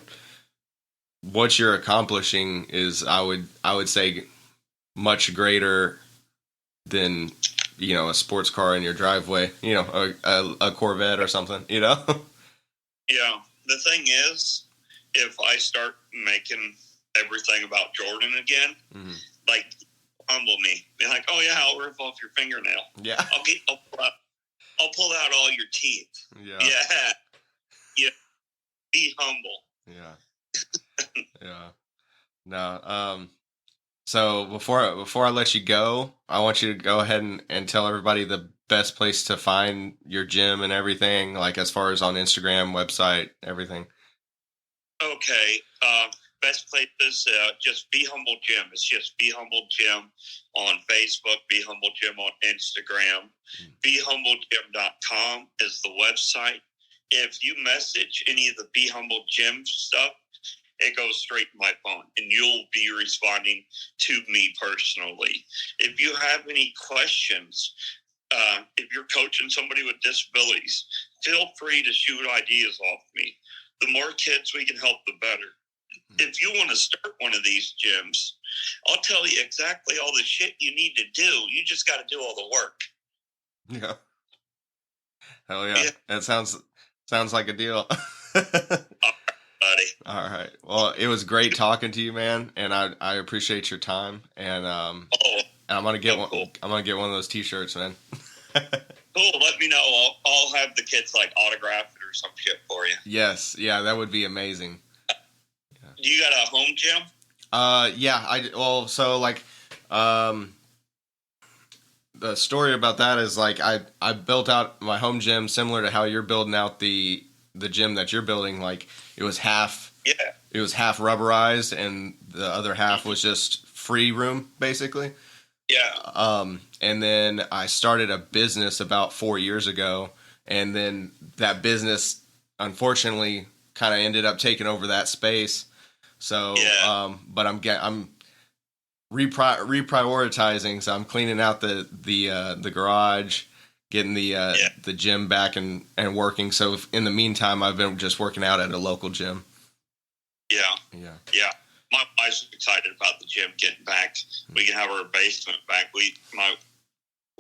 what you're accomplishing is, I would say, much greater than, a sports car in your driveway, a Corvette or something, Yeah. The thing is, if I start making everything about Jordan again, mm-hmm. like, humble me. Be like, oh yeah, I'll rip off your fingernail. Yeah. I'll pull out all your teeth. Yeah. Yeah. Yeah. Be humble. Yeah. Yeah. No. So before I let you go, I want you to go ahead and tell everybody the best place to find your gym and everything, like as far as on Instagram, website, everything. Okay. Best place is just Be Humble Gym. It's just Be Humble Gym on Facebook, Be Humble Gym on Instagram. BeHumbleGym.com is the website. if you message any of the Be Humble Gym stuff, it goes straight to my phone, and you'll be responding to me personally. If you have any questions, if you're coaching somebody with disabilities, feel free to shoot ideas off me. The more kids we can help, the better. If you want to start one of these gyms, I'll tell you exactly all the shit you need to do. You just got to do all the work. Yeah. Hell yeah. That sounds like a deal. Buddy. All right. Well, it was great talking to you, man, and I appreciate your time. And I'm gonna get one. Cool. I'm gonna get one of those T-shirts, man. Cool. Let me know. I'll have the kids like autograph it or some shit for you. Yes. Yeah, that would be amazing. Yeah. Do you got a home gym? Yeah. The story about that is like I built out my home gym similar to how you're building out the gym that you're building. Like it was half rubberized and the other half was just free room basically. Yeah. And then I started a business about 4 years ago, and then that business unfortunately kind of ended up taking over that space. So but I'm reprioritizing, so I'm cleaning out the garage, getting the gym back and working. So in the meantime, I've been just working out at a local gym. Yeah. My wife's excited about the gym getting back. We can have our basement back.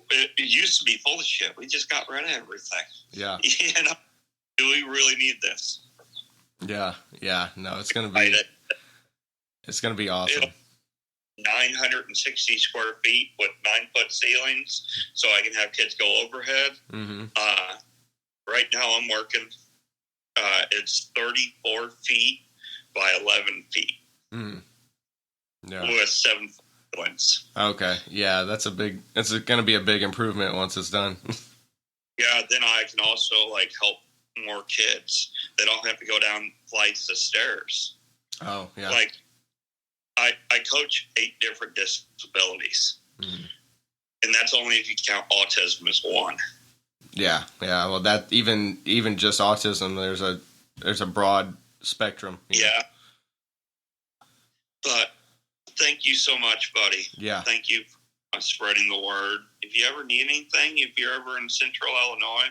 It used to be full of shit. We just got rid of everything. Yeah. Do we really need this? Yeah. No, it's gonna be awesome. 960 square feet with 9-foot ceilings, so I can have kids go overhead. Mm-hmm. Right now I'm working. It's 34 feet by 11 feet. Mm. Yeah. With 7 ceilings. Okay. Yeah, it's going to be a big improvement once it's done. Yeah. Then I can also help more kids. They don't have to go down flights of stairs. Oh yeah. I coach 8 different disabilities. Mm. And that's only if you count autism as one. Yeah. Well, that even just autism, there's a broad spectrum. Yeah. But thank you so much, buddy. Yeah. Thank you for spreading the word. If you ever need anything, if you're ever in Central Illinois,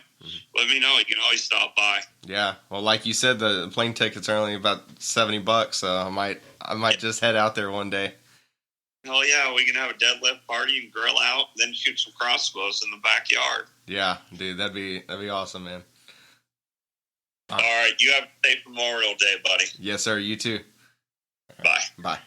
let me know. You can always stop by. Yeah. Well, like you said, the plane tickets are only about $70, so I might just head out there one day. Oh yeah, we can have a deadlift party and grill out, then shoot some crossbows in the backyard. Yeah, dude, that'd be awesome, man. All right, you have a safe Memorial Day, buddy. Yes, sir. You too. Bye. Bye.